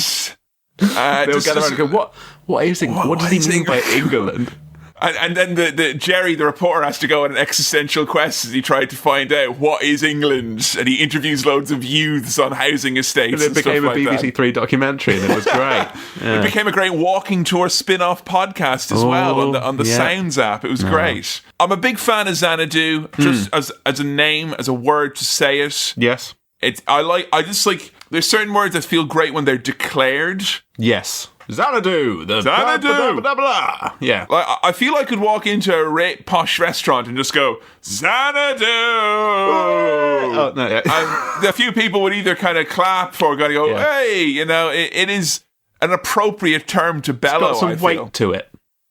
They'll gather around and go, what is it? What does he mean by England? And then the Jerry, the reporter, has to go on an existential quest as he tried to find out what is England, and he interviews loads of youths on housing estates. And it became a BBC Three documentary, and it was great. It became a great walking tour spin-off podcast as well on the Sounds app. It was great. I'm a big fan of Xanadu, just as a name, as a word to say it. Yes. I just like, there's certain words that feel great when they're declared. Yes. Xanadu! Xanadu! Blah, blah, blah, blah. Yeah. Like, I feel I could walk into a posh restaurant and just go, Xanadu! Oh, no, yeah. And a few people would either kind of clap or go, hey, it is an appropriate term to bellow. It's got some weight to it.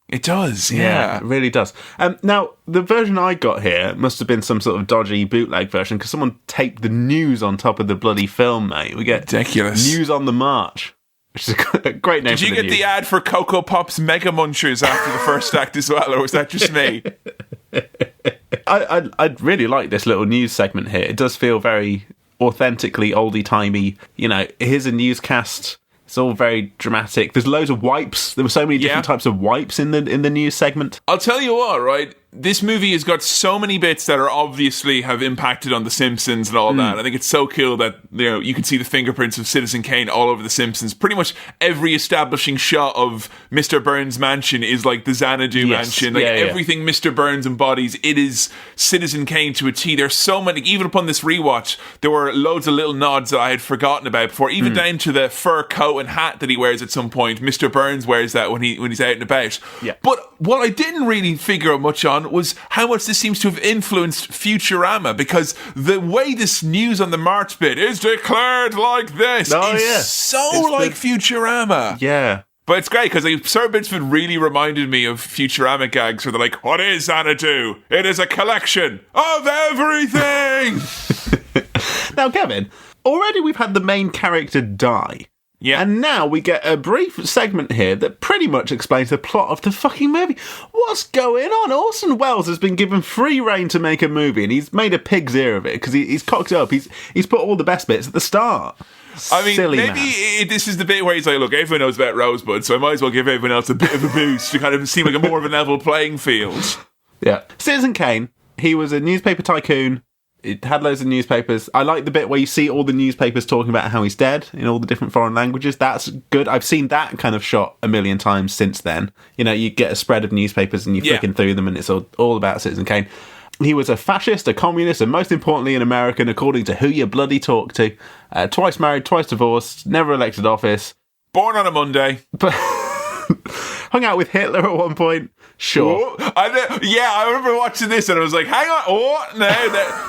It does, yeah. It really does. Now, the version I got here must have been some sort of dodgy bootleg version, because someone taped the news on top of the bloody film, mate. We get ridiculous News on the March, which is a great name. Did you get the ad for Cocoa Pops Mega Munchers after the first act as well, or was that just me? I'd really like this little news segment here. It does feel very authentically oldie-timey. Here's a newscast It's all very dramatic. There's loads of wipes. There were so many different types of wipes in the news segment. I'll tell you what, right? This movie has got so many bits that are obviously have impacted on The Simpsons and all that. I think it's so cool that, you know, you can see the fingerprints of Citizen Kane all over The Simpsons. Pretty much every establishing shot of Mr. Burns' mansion is like the Xanadu mansion. Like everything Mr. Burns embodies, it is Citizen Kane to a T. There's so many, even upon this rewatch, there were loads of little nods that I had forgotten about before, even down to the fur coat and hat that he wears at some point. Mr. Burns wears that when he's out and about. Yeah. But what I didn't really figure out much on was how much this seems to have influenced Futurama, because the way this news on the March bit is declared like this is so it's like Futurama. Yeah. But it's great because certain bits of it really reminded me of Futurama gags where they're like, what is Xanadu? It is a collection of everything! Now, Kevin, already we've had the main character die. Yeah. And now we get a brief segment here that pretty much explains the plot of the fucking movie. What's going on? Orson Welles has been given free rein to make a movie, and he's made a pig's ear of it because he's cocked it up. He's put all the best bits at the start. I mean, Silly maybe this is the bit where he's like, look, everyone knows about Rosebud, so I might as well give everyone else a bit of a boost to kind of seem like a more of a level playing field. Yeah. Citizen Kane, he was a newspaper tycoon. It had loads of newspapers. I like the bit where you see all the newspapers talking about how he's dead in all the different foreign languages. That's good. I've seen that kind of shot a million times since then. You know, you get a spread of newspapers and you're flicking through them and it's all about Citizen Kane. He was a fascist, a communist, and most importantly an American, according to who you bloody talk to. Twice married, twice divorced, never elected office. Born on a Monday. But hung out with Hitler at one point. Sure. I remember watching this and I was like, hang on.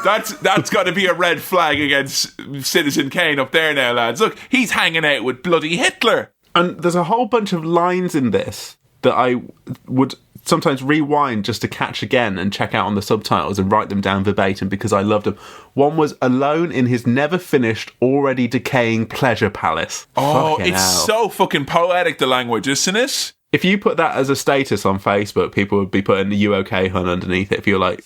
That's got to be a red flag against Citizen Kane up there now, lads. Look, he's hanging out with bloody Hitler. And there's a whole bunch of lines in this that I would sometimes rewind just to catch again and check out on the subtitles and write them down verbatim because I loved them. One was alone in his never finished, already decaying pleasure palace. Oh, it's so fucking poetic, the language, isn't it? If you put that as a status on Facebook, people would be putting "You okay, hun?" underneath it. If you're like,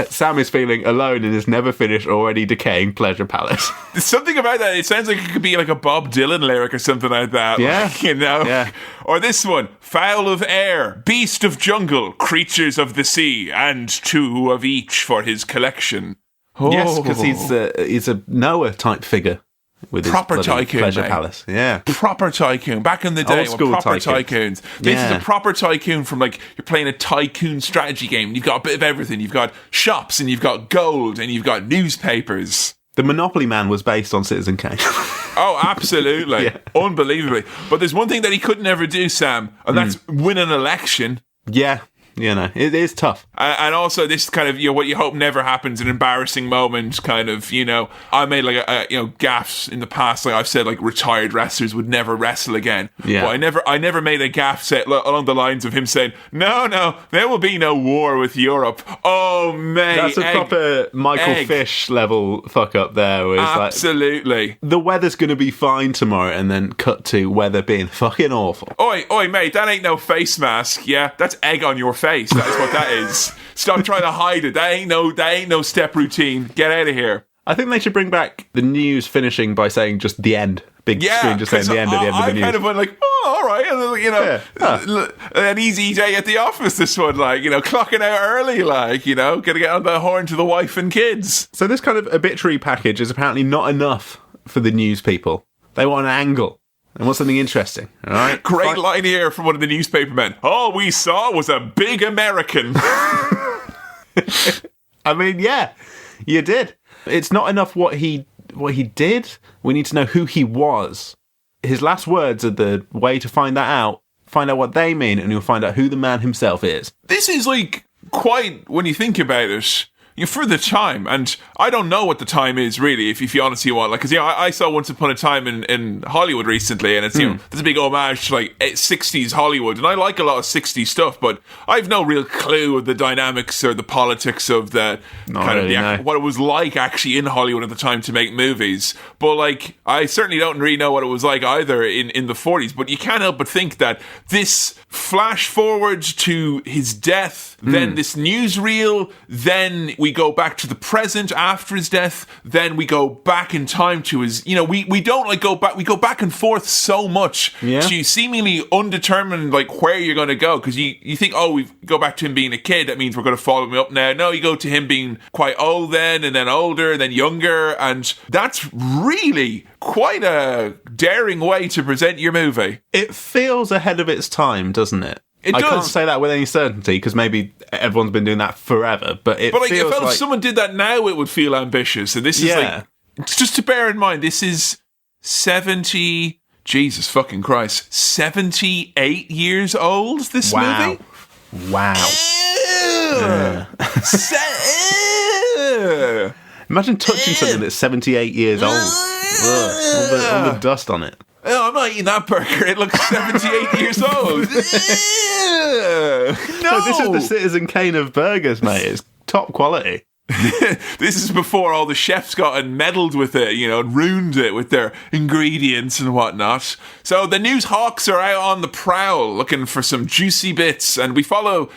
Sam is feeling alone in his never finished, already decaying pleasure palace. There's something about that. It sounds like it could be like a Bob Dylan lyric or something like that. Yeah. Like, you know? Yeah. Or this one, fowl of air, beast of jungle, creatures of the sea, and two of each for his collection. Oh. Yes, because he's a Noah type figure. With proper his tycoon, pleasure mate. palace. Yeah. Proper tycoon. Back in the day, Old school proper tycoons. This is a proper tycoon from like you're playing a tycoon strategy game. You've got a bit of everything. You've got shops and you've got gold and you've got newspapers. The Monopoly Man was based on Citizen Kane. Oh, absolutely. Yeah. Unbelievably. But there's one thing that he couldn't ever do, Sam, and that's win an election. Yeah. You know, it is tough. And also this kind of, you know, what you hope never happens, an embarrassing moment kind of, you know, I made like gaffes in the past. Like I've said, like retired wrestlers would never wrestle again. Yeah. But I never made a gaffe set along the lines of him saying, no, there will be no war with Europe. Oh, mate. That's a proper Michael Fish level fuck up there. Where it's absolutely. Like, the weather's going to be fine tomorrow and then cut to weather being fucking awful. Oi, mate, that ain't no face mask, yeah? That's egg on your face. That is what that is. Stop trying to hide it. That ain't no step routine. Get out of here. I think they should bring back the news finishing by saying just the end. Big screen just saying the end of the news. I kind of went like, oh, all right. And, you know, an easy day at the office, this one. Like, you know, clocking out early, like, you know, going to get on the horn to the wife and kids. So this kind of obituary package is apparently not enough for the news people. They want an angle. And want something interesting, all right? Great line here from one of the newspaper men. All we saw was a big American. I mean, yeah, you did. It's not enough what he did. We need to know who he was. His last words are the way to find that out. Find out what they mean, and you'll find out who the man himself is. This is like quite, when you think about it, for the time, and I don't know what the time is really, if you honestly want, like, because I saw Once Upon a Time in Hollywood recently, and it's there's a big homage to like 60s Hollywood, and I like a lot of 60s stuff, but I've no real clue of the dynamics or the politics of what it was like actually in Hollywood at the time to make movies. But like, I certainly don't really know what it was like either in the 40s. But you can't help but think that this flash forward to his death, then this newsreel, then we we go back to the present after his death, then we go back in time to his, we don't like go back, we go back and forth so much to seemingly undetermined like where you're going to go, because you think, oh, we go back to him being a kid, that means we're going to follow him up now. No, you go to him being quite old then, and then older, and then younger, and that's really quite a daring way to present your movie. It feels ahead of its time, doesn't it? I can't say that with any certainty, because maybe everyone's been doing that forever, but it feels I felt like... if someone did that now, it would feel ambitious. And this is just to bear in mind, this is 70... Jesus fucking Christ. 78 years old, this movie? Wow. Imagine touching something that's 78 years old. All the dust on it. Oh, I'm not eating that burger. It looks 78 years old. No, this is the Citizen Kane of burgers, mate. It's top quality. This is before all the chefs got and meddled with it, and ruined it with their ingredients and whatnot. So the news hawks are out on the prowl looking for some juicy bits, and we follow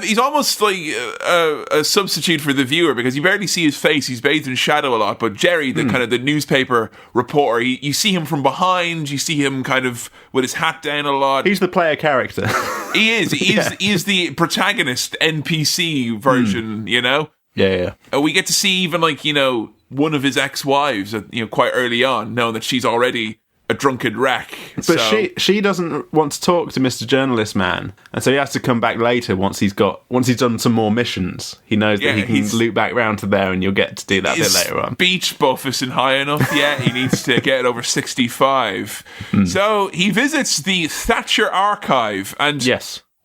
he's almost like a substitute for the viewer, because you barely see his face. He's bathed in shadow a lot, but Jerry, the newspaper reporter, you see him from behind, you see him kind of with his hat down a lot. He's the player character. He is the protagonist NPC version, Yeah. We get to see even one of his ex-wives, quite early on, knowing that she's already a drunken wreck. But she doesn't want to talk to Mr. Journalist Man, and so he has to come back later once he's done some more missions. He knows that he can loop back round to there, and you'll get to do that a bit later on. Beach buff isn't high enough yet. He needs to get over 65. So he visits the Thatcher archive, and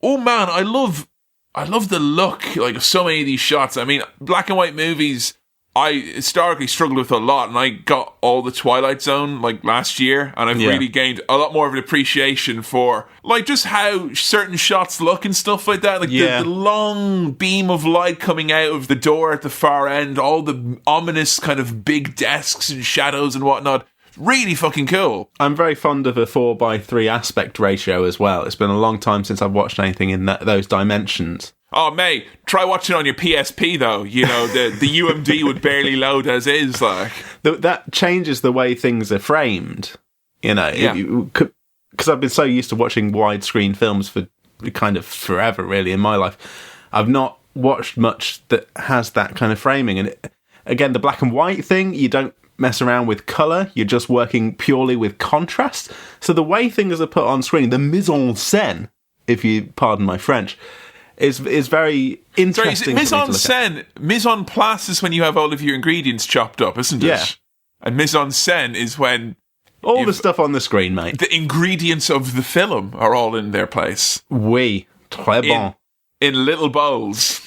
oh man, I love the look of so many of these shots. I mean, black and white movies, I historically struggled with a lot, and I got all the Twilight Zone last year, and I've really gained a lot more of an appreciation for just how certain shots look and stuff like that. The long beam of light coming out of the door at the far end, all the ominous kind of big desks and shadows and whatnot. Really fucking cool. I'm very fond of a 4:3 aspect ratio as well. It's been a long time since I've watched anything in those dimensions. Oh, mate, try watching it on your PSP, though. The UMD would barely load as is, That changes the way things are framed, because I've been so used to watching widescreen films for kind of forever, really, in my life. I've not watched much that has that kind of framing. And again, the black and white thing, you don't mess around with colour, you're just working purely with contrast. So the way things are put on screen, the mise en scène, if you pardon my French, is very interesting. Mise en scène, mise en place is when you have all of your ingredients chopped up, isn't it? Yeah. And mise en scène is when all the stuff on the screen, mate. The ingredients of the film are all in their place. Oui, très bon. In little bowls.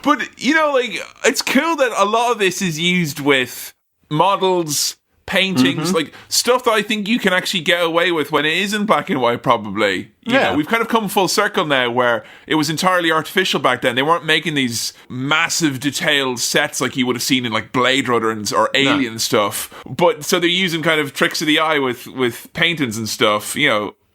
But, it's cool that a lot of this is used with models, paintings, stuff that I think you can actually get away with when it is in black and white, probably. You know, we've kind of come full circle now, where it was entirely artificial back then. They weren't making these massive detailed sets like you would have seen in Blade Runner or Alien stuff. But so they're using kind of tricks of the eye with paintings and stuff,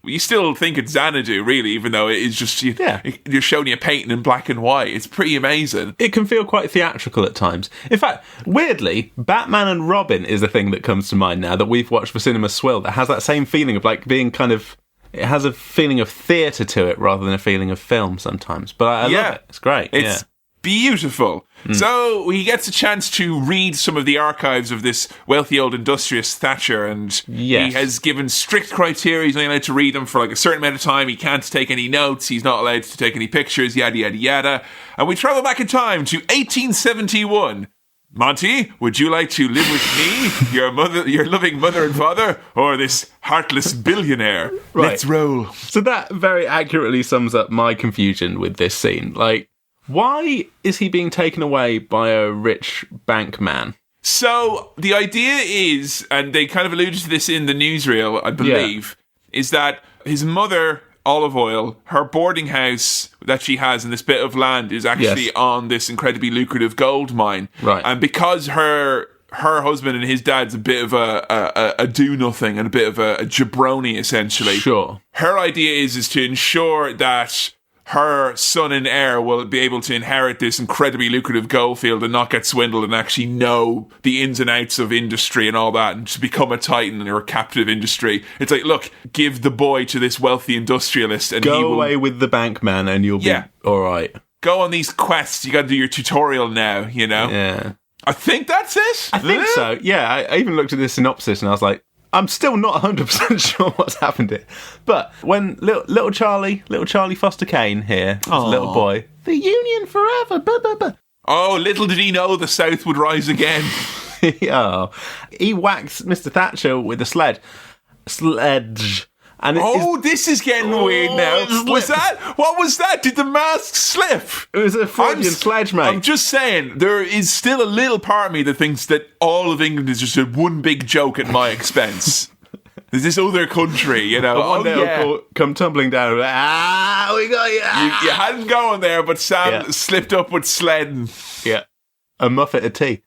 You still think it's Xanadu, really, even though it is just you're showing you a painting in black and white. It's pretty amazing. It can feel quite theatrical at times. In fact, weirdly, Batman and Robin is the thing that comes to mind now that we've watched for Cinema Swill, that has that same feeling of being kind of... It has a feeling of theatre to it rather than a feeling of film sometimes. But I love it. It's great. It's beautiful. So he gets a chance to read some of the archives of this wealthy old industrious Thatcher, and he has given strict criteria. He's only allowed to read them for a certain amount of time. He can't take any notes. He's not allowed to take any pictures, yada, yada, yada. And we travel back in time to 1871. Monty, would you like to live with me, your loving mother and father, or this heartless billionaire? Right. Let's roll. So that very accurately sums up my confusion with this scene. Why is he being taken away by a rich bank man? So the idea is, and they kind of alluded to this in the newsreel, I believe, is that his mother, Olive Oil, her boarding house that she has in this bit of land is actually on this incredibly lucrative gold mine. Right. And because her husband and his dad's a bit of a do-nothing and a bit of a jabroni, essentially. Sure. Her idea is to ensure that her son and heir will be able to inherit this incredibly lucrative gold field and not get swindled and actually know the ins and outs of industry and all that and to become a titan or a captive industry. It's like, look, give the boy to this wealthy industrialist and Go he will... away with the bank man and you'll be all right. Go on these quests. You got to do your tutorial now, you know? Yeah. I think that's it. I think so. Yeah, I even looked at the synopsis and I was like, I'm still not 100% sure what's happened here. But when little Charlie Foster Kane here, this little boy, the Union forever, blah, blah, blah. Oh, little did he know the South would rise again. Yeah. He whacks Mr. Thatcher with a sledge. And this is getting weird now. What was that? Did the mask slip? It was a Freudian sledge, mate. I'm just saying, there is still a little part of me that thinks that all of England is just a one big joke at my expense. There's this other country, you know. One day it'll come tumbling down. We got you. You hadn't gone there, but Sam slipped up with sledding. Yeah. A muffet of tea.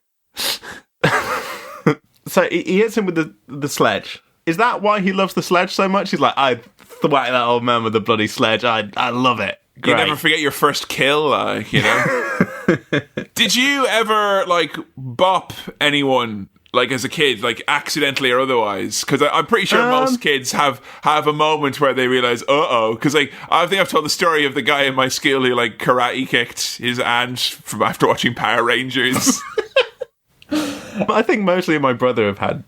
So he hits him with the sledge. Is that why he loves the sledge so much? He's like, I thwack that old man with the bloody sledge. I love it. Great. You never forget your first kill, you know? Did you ever, bop anyone, as a kid, accidentally or otherwise? Because I'm pretty sure most kids have a moment where they realise, because, I think I've told the story of the guy in my school who, karate kicked his aunt from after watching Power Rangers. I think mostly me and my brother have had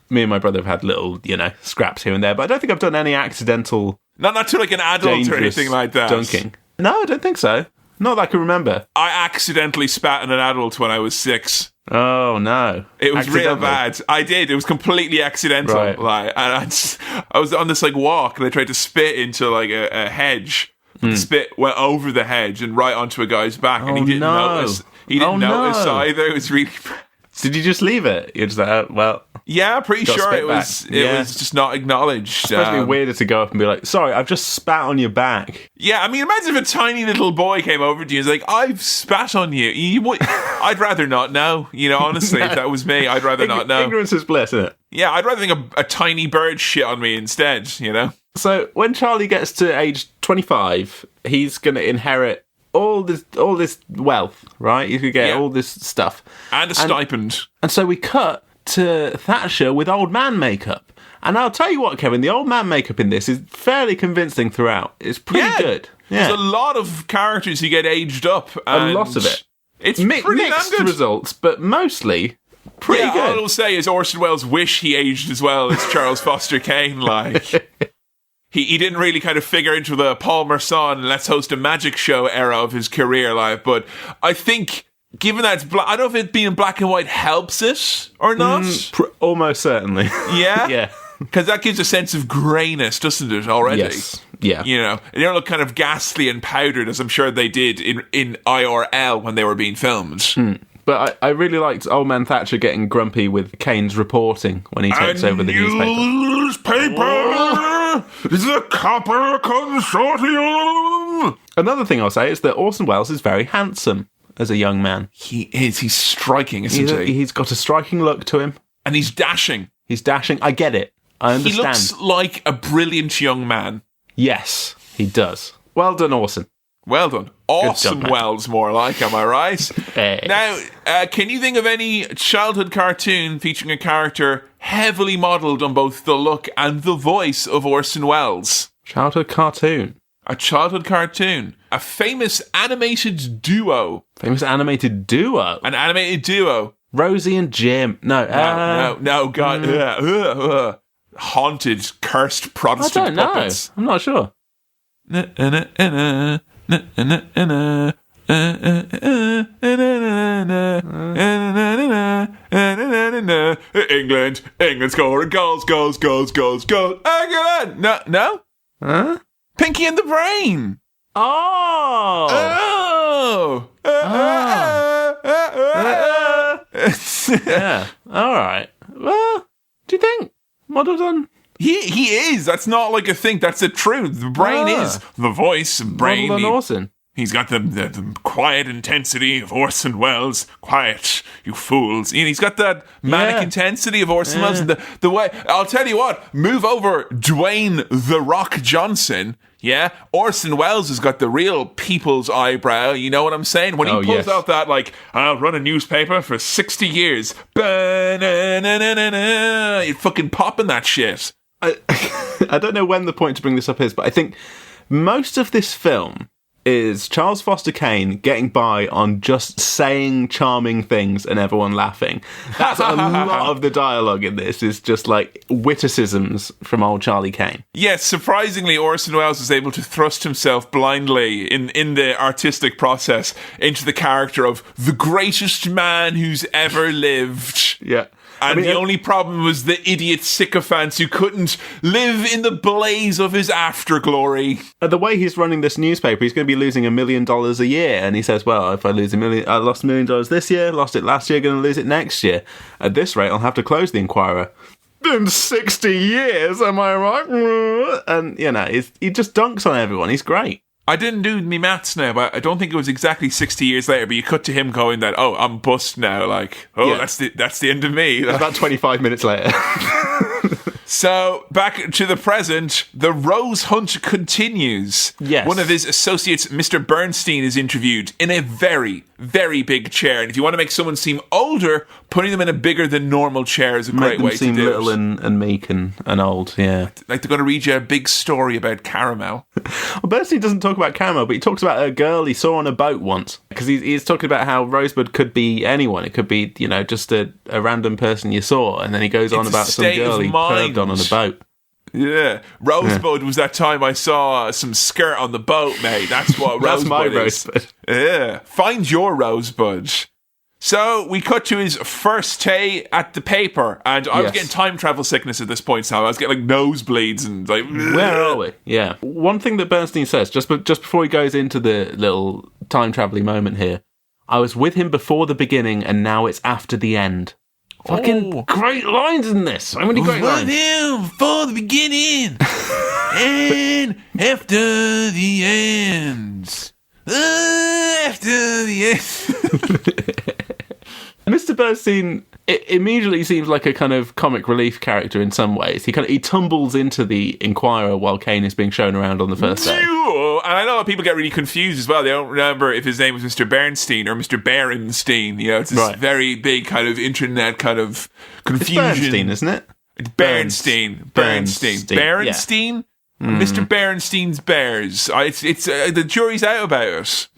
little, scraps here and there, but I don't think I've done any accidental... Not to an adult or anything like that. Dunking. No, I don't think so. Not that I can remember. I accidentally spat on an adult when I was 6. Oh, no. It was real bad. I did. It was completely accidental. Right. And I was on this walk and I tried to spit into a hedge. The spit went over the hedge and right onto a guy's back and he didn't notice. He didn't notice either. It was really bad. Did you just leave it? You're just like, yeah, pretty sure it was just not acknowledged. It's supposed to be weirder to go up and be like, sorry, I've just spat on your back. Yeah, I mean, imagine if a tiny little boy came over to you and was like, I've spat on you. I'd rather not know. Honestly, if that was me, I'd rather not know. Ignorance is bliss, isn't it? Yeah, I'd rather think a tiny bird shit on me instead, So when Charlie gets to age 25, he's going to inherit all this wealth, right? You could get all this stuff. And a stipend. And so we cut to Thatcher with old man makeup. And I'll tell you what, Kevin, the old man makeup in this is fairly convincing throughout. It's pretty good. Yeah. There's a lot of characters who get aged up. And a lot of it. It's mixed results, but mostly pretty good. All I'll say is Orson Welles wish he aged as well as Charles Foster Kane, He didn't really kind of figure into the Paul Merson, let's host a magic show era of his career, but I think, given that it's I don't know if it being black and white helps it or not. Almost certainly. Yeah? Yeah. Because that gives a sense of greyness, doesn't it, already? Yes. Yeah. They don't look kind of ghastly and powdered, as I'm sure they did in IRL when they were being filmed. But I really liked Old Man Thatcher getting grumpy with Kane's reporting when he takes over the newspaper. The Copper Consortium! Another thing I'll say is that Orson Welles is very handsome as a young man. He is. He's striking, isn't he? He's got a striking look to him. And he's dashing. I get it. I understand. He looks like a brilliant young man. Yes, he does. Well done, Orson. Well done. Awesome Wells, more like, am I right? Hey. Now, can you think of any childhood cartoon featuring a character heavily modelled on both the look and the voice of Orson Welles? Childhood cartoon? A childhood cartoon. A famous animated duo. Famous animated duo? An animated duo. Rosie and Jim. No, God. Haunted, cursed Protestant puppets. I'm not sure. England scoring goals. England! No? Huh? Pinky and the Brain! Yeah, alright. Well, do you think modelled on... He is. That's not a thing. That's the truth. The brain is the voice. Brain. Modelled on Orson. He's got the quiet intensity of Orson Welles. Quiet, you fools. And he's got that manic intensity of Orson Welles. And the way, I'll tell you what, move over Dwayne The Rock Johnson. Yeah, Orson Welles has got the real people's eyebrow. You know what I'm saying? When he pulls out that, like, I'll run a newspaper for 60 years. You're fucking popping that shit. I don't know when the point to bring this up is, but I think most of this film is Charles Foster Kane getting by on just saying charming things and everyone laughing. That's a lot of the dialogue in this, is just like witticisms from old Charlie Kane. Yes, surprisingly, Orson Welles was able to thrust himself blindly in the artistic process into the character of the greatest man who's ever lived. Yeah. And the only problem was the idiot sycophants who couldn't live in the blaze of his afterglory. The way he's running this newspaper, he's going to be losing $1 million a year. And he says, well, if I lose I lost $1 million this year, lost it last year, going to lose it next year. At this rate, I'll have to close the Inquirer. In 60 years, am I right? And, you know, he just dunks on everyone. He's great. I didn't do me maths now, but I don't think it was exactly 60 years later, but you cut to him going that, oh, I'm bust now, like, that's the end of me. It's about 25 minutes later. So, back to the present, the Rose Hunt continues. Yes. One of his associates, Mr. Bernstein, is interviewed in a very, very big chair. And if you want to make someone seem older, putting them in a bigger than normal chair is a great way to do it. Make them seem little and meek and old, yeah. Like they're going to read you a big story about caramel. Well, Bernstein doesn't talk about caramel, but he talks about a girl he saw on a boat once. Because he's talking about how Rosebud could be anyone. It could be, you know, just a random person you saw. And then he goes on about some girl he perved on a boat. Yeah. Rosebud was that time I saw some skirt on the boat, mate. That's what That's my Rosebud. Yeah. Find your Rosebud. So we cut to his first day at the paper, and I was getting time travel sickness at this point, so I was getting like nosebleeds and like... Where are we? Yeah. One thing that Bernstein says, just before he goes into the little time traveling moment here, I was with him before the beginning, and now it's after the end. Fucking great lines in this. So many great lines. With him before the beginning and after the end. After the end. Mr. Bernstein immediately seems like a kind of comic relief character in some ways. He tumbles into the Inquirer while Kane is being shown around on the first day. And I know people get really confused as well. They don't remember if his name was Mr. Bernstein or Mr. Bernstein. You know, it's this very big kind of internet kind of confusion. It's Bernstein, isn't it? It's Bernstein. Bernstein. Mr. Bernstein's Bears. It's the jury's out about it.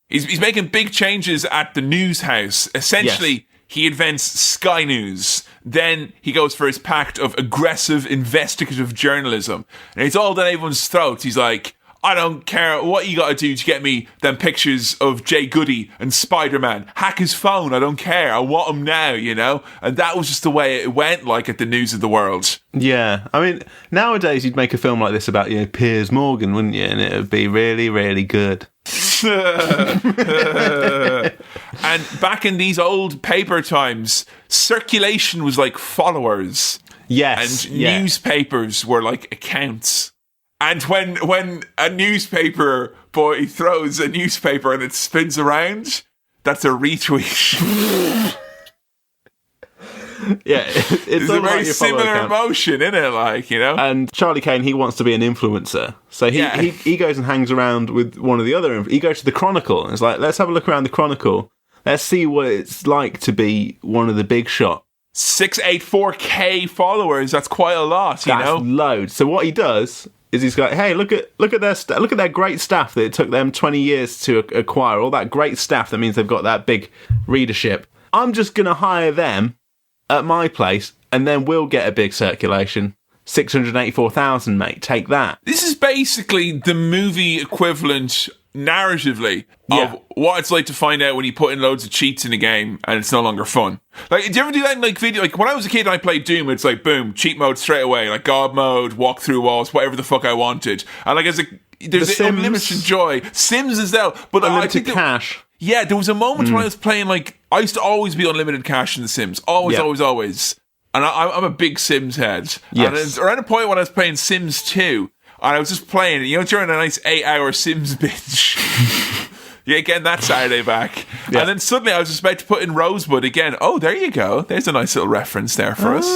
He's making big changes at the news house. Essentially, he invents Sky News. Then he goes for his pact of aggressive investigative journalism. And it's all down everyone's throats. He's like, I don't care what you got to do to get me them pictures of Jay Goody and Spider-Man. Hack his phone. I don't care. I want him now, you know? And that was just the way it went, like, at the News of the World. Yeah. I mean, nowadays you'd make a film like this about, you know, Piers Morgan, wouldn't you? And it would be really, really good. And back in these old paper times, circulation was like followers. Yes. And newspapers were like accounts. And when a newspaper boy throws a newspaper and it spins around, that's a retweet. Yeah, it's a very similar emotion, isn't it? Like, you know. And Charlie Kane, he wants to be an influencer, so he goes and hangs around with one of the other. He goes to the Chronicle and it's like, let's have a look around the Chronicle. Let's see what it's like to be one of the big shot. 684K followers. That's quite a lot. You know, that's loads. So what he does is he's like, hey, look at their great staff that it took them 20 years to acquire. All that great staff. That means they've got that big readership. I'm just gonna hire them at my place, and then we'll get a big circulation. 684,000, mate. Take that. This is basically the movie equivalent, narratively, of what it's like to find out when you put in loads of cheats in a game and it's no longer fun. Like, do you ever do that in, like, video? Like, when I was a kid and I played Doom, it's like, boom, cheat mode straight away. Like, God mode, walk through walls, whatever the fuck I wanted. And, like, there's unlimited joy. Sims as well. But unlimited cash. Yeah, there was a moment when I was playing, like, I used to always be unlimited cash in The Sims. Always. And I'm a big Sims head. Yes. And around a point when I was playing Sims 2, and I was just playing, during a nice 8-hour Sims binge. Yeah, getting that Saturday back. Yeah. And then suddenly I was just about to put in Rosebud again. Oh, there you go. There's a nice little reference there for us.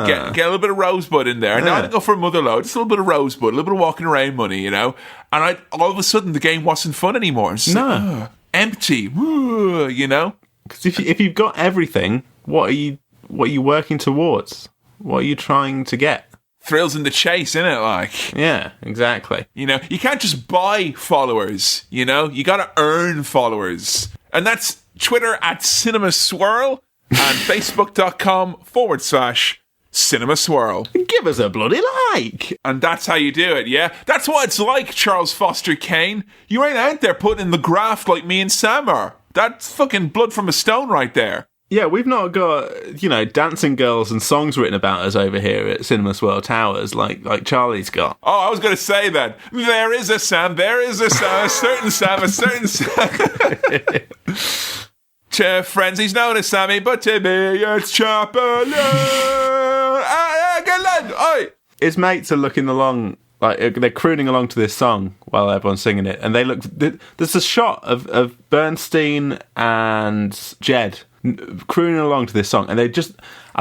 Get a little bit of Rosebud in there. Now I didn't go for a Motherlode, just a little bit of Rosebud, a little bit of walking around money, And all of a sudden the game wasn't fun anymore. It's like, empty, Because if you've got everything, what are you working towards? What are you trying to get? Thrills in the chase, innit? Like, yeah, exactly. You can't just buy followers. You got to earn followers, and that's Twitter at CinemaSwirl and Facebook.com/CinemaSwirl. Give us a bloody like, and that's how you do it. Yeah, that's what it's like, Charles Foster Kane. You ain't out there putting in the graft like me and Sam are. That's fucking blood from a stone right there. Yeah, we've not got, dancing girls and songs written about us over here at Cinema Swirl Towers like Charlie's got. Oh, I was going to say that. There is a Sam, a certain Sam, a certain Sam. To friends, he's known as Sammy, but to me, it's Chaplin. His mates are looking along, like they're crooning along to this song while everyone's singing it, and they look. There's a shot of Bernstein and Jed crooning along to this song, and I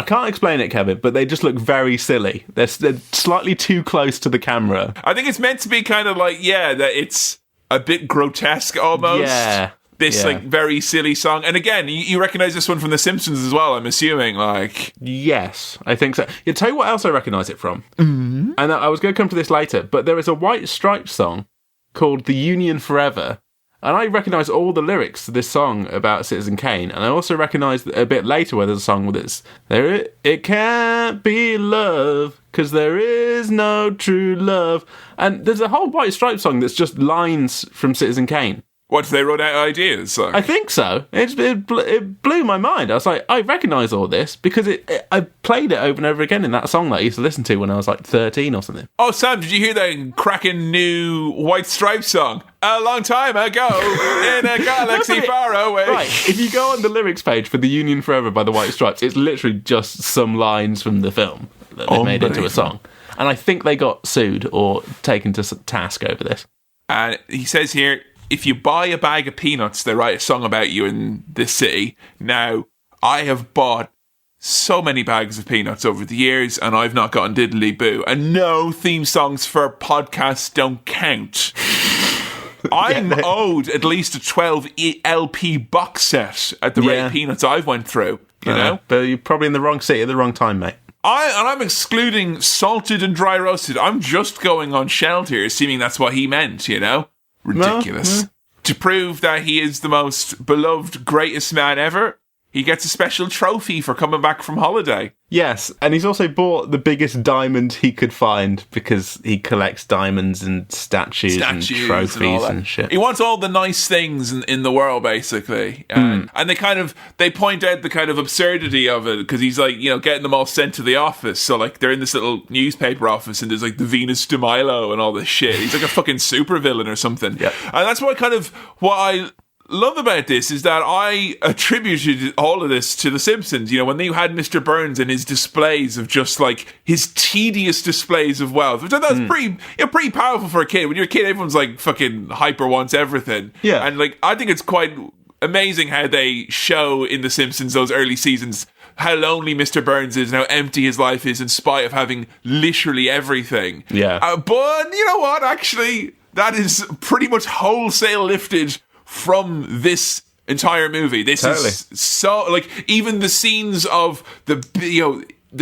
can't explain it, Kevin, but they just look very silly. They're slightly too close to the camera. I think it's meant to be kind of like, that it's a bit grotesque almost. Yeah. This very silly song. And again, you recognise this one from The Simpsons as well, I'm assuming. Yes, I think so. I'll tell you what else I recognise it from. Mm-hmm. And I was going to come to this later, but there is a White Stripes song called The Union Forever. And I recognise all the lyrics to this song about Citizen Kane. And I also recognise a bit later where there's a song with this. It can't be love, 'cause there is no true love. And there's a whole White Stripes song that's just lines from Citizen Kane. What, they wrote out ideas? I think so. It blew my mind. I was like, I recognise all this because I played it over and over again in that song that I used to listen to when I was like 13 or something. Oh, Sam, did you hear that cracking new White Stripes song? A long time ago, in a galaxy far away. Right, if you go on the lyrics page for The Union Forever by the White Stripes, it's literally just some lines from the film that they made into a song. And I think they got sued or taken to task over this. And he says here, if you buy a bag of peanuts, they write a song about you in this city. Now, I have bought so many bags of peanuts over the years, and I've not gotten diddly boo. And no theme songs for podcasts don't count. I'm owed at least a 12 LP box set at the rate of peanuts I've went through, you know? But you're probably in the wrong city at the wrong time, mate. I'm excluding salted and dry roasted. I'm just going on shelled here, assuming that's what he meant, Ridiculous. No. To prove that he is the most beloved, greatest man ever, he gets a special trophy for coming back from holiday. Yes, and he's also bought the biggest diamond he could find because he collects diamonds and statues and trophies and shit. He wants all the nice things in the world, basically. And they point out the kind of absurdity of it because he's like, getting them all sent to the office. So like they're in this little newspaper office and there's like the Venus de Milo and all this shit. He's like a fucking supervillain or something. Yeah. And that's what I love about this is that I attributed all of this to The Simpsons. When they had Mr. Burns and his displays of just like his tedious displays of wealth, which I thought was pretty powerful for a kid. When you're a kid, everyone's like fucking hyper wants everything. Yeah. And like I think it's quite amazing how they show in The Simpsons those early seasons how lonely Mr. Burns is and how empty his life is in spite of having literally everything. Yeah. But you know what? Actually, that is pretty much wholesale lifted from this entire movie. This is so like even the scenes of the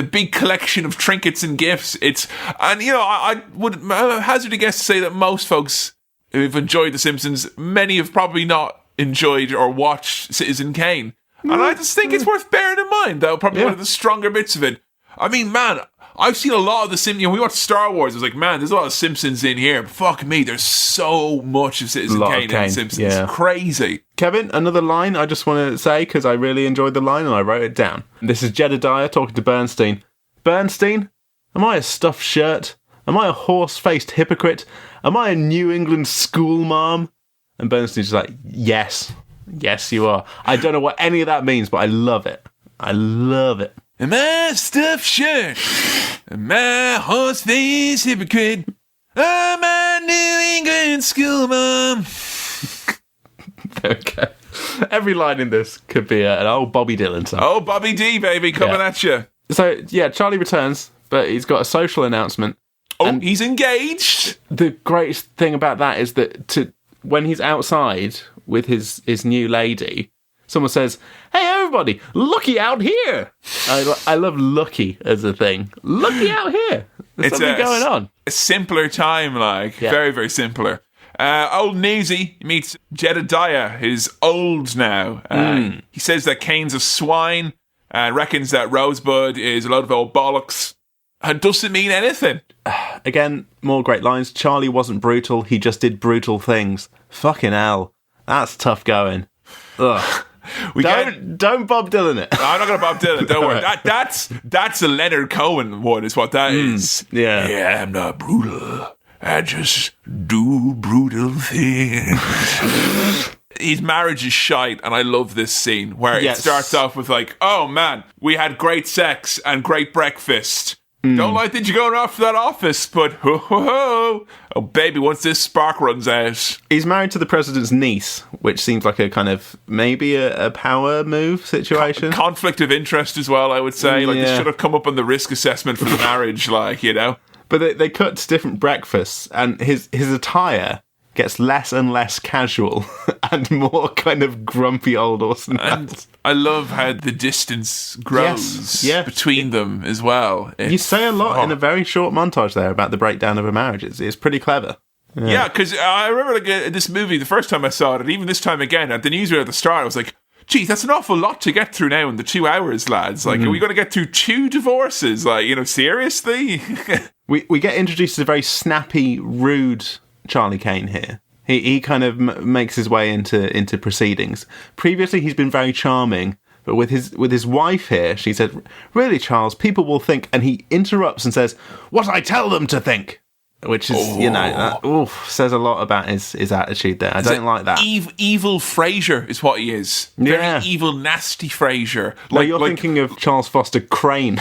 big collection of trinkets and gifts. I would hazard a guess to say that most folks who've enjoyed The Simpsons, many have probably not enjoyed or watched Citizen Kane, and I just think it's worth bearing in mind. Though probably one of the stronger bits of it. I mean, man, I've seen a lot of the Simpsons. We watched Star Wars. I was like, man, there's a lot of Simpsons in here. But fuck me, there's so much of Citizen Kane in The Simpsons. Yeah. It's crazy. Kevin, another line I just want to say because I really enjoyed the line and I wrote it down. This is Jedediah talking to Bernstein. Bernstein, am I a stuffed shirt? Am I a horse-faced hypocrite? Am I a New England school mom? And Bernstein's just like, yes, you are. I don't know what any of that means, but I love it. I love it. Am I a stuffed shirt? Am I a horse-faced hypocrite? I'm a New England schoolmarm. Okay. Every line in this could be an old Bobby Dylan song. Oh, Bobby D, baby, coming at you. So, yeah, Charlie returns, but he's got a social announcement. Oh, and he's engaged. the greatest thing about that is that when he's outside with his new lady, someone says, "Hey, everybody, looky out here." I love looky as a thing. Looky out here. There's something going on. A simpler time, very, very simpler. Old Newsy meets Jedediah, who's old now. He says that Kane's a swine and reckons that Rosebud is a load of old bollocks. And doesn't mean anything. Again, more great lines. Charlie wasn't brutal, he just did brutal things. Fucking hell. That's tough going. Ugh. Don't Bob Dylan it. I'm not going to Bob Dylan, don't worry. That's a Leonard Cohen one, is what that is. Yeah. Yeah, I'm not brutal. I just do brutal things. His marriage is shite, and I love this scene where it starts off with oh man, we had great sex and great breakfast. Don't like that you're going off to that office, but ho ho ho. Oh baby, once this spark runs out. He's married to the president's niece, which seems like a kind of maybe a power move situation. Conflict of interest as well, I would say. This should have come up on the risk assessment for the marriage, But they cut to different breakfasts, and his attire gets less and less casual and more kind of grumpy old Orson Welles. I love how the distance grows between them as well. You say a lot in a very short montage there about the breakdown of a marriage. It's pretty clever. Yeah, because I remember this movie, the first time I saw it, and even this time again, at the newsreel at the start, I was like, geez, that's an awful lot to get through now in the 2 hours, lads. Are we going to get through 2 divorces? Seriously? We get introduced to a very snappy, rude Charlie Kane here. He kind of makes his way into proceedings. Previously, he's been very charming, but with his wife here, she said, "Really, Charles, people will think," and he interrupts and says, "What I tell them to think," which is says a lot about his attitude there. I don't like that. Evil Frasier is what he is. Very evil, nasty Frasier. You're thinking of Charles Foster Crane.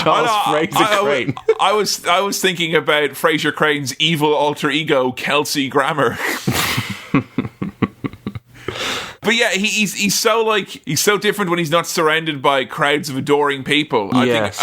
Crane. I was thinking about Fraser Crane's evil alter ego, Kelsey Grammer. But yeah, he's so different when he's not surrounded by crowds of adoring people. I think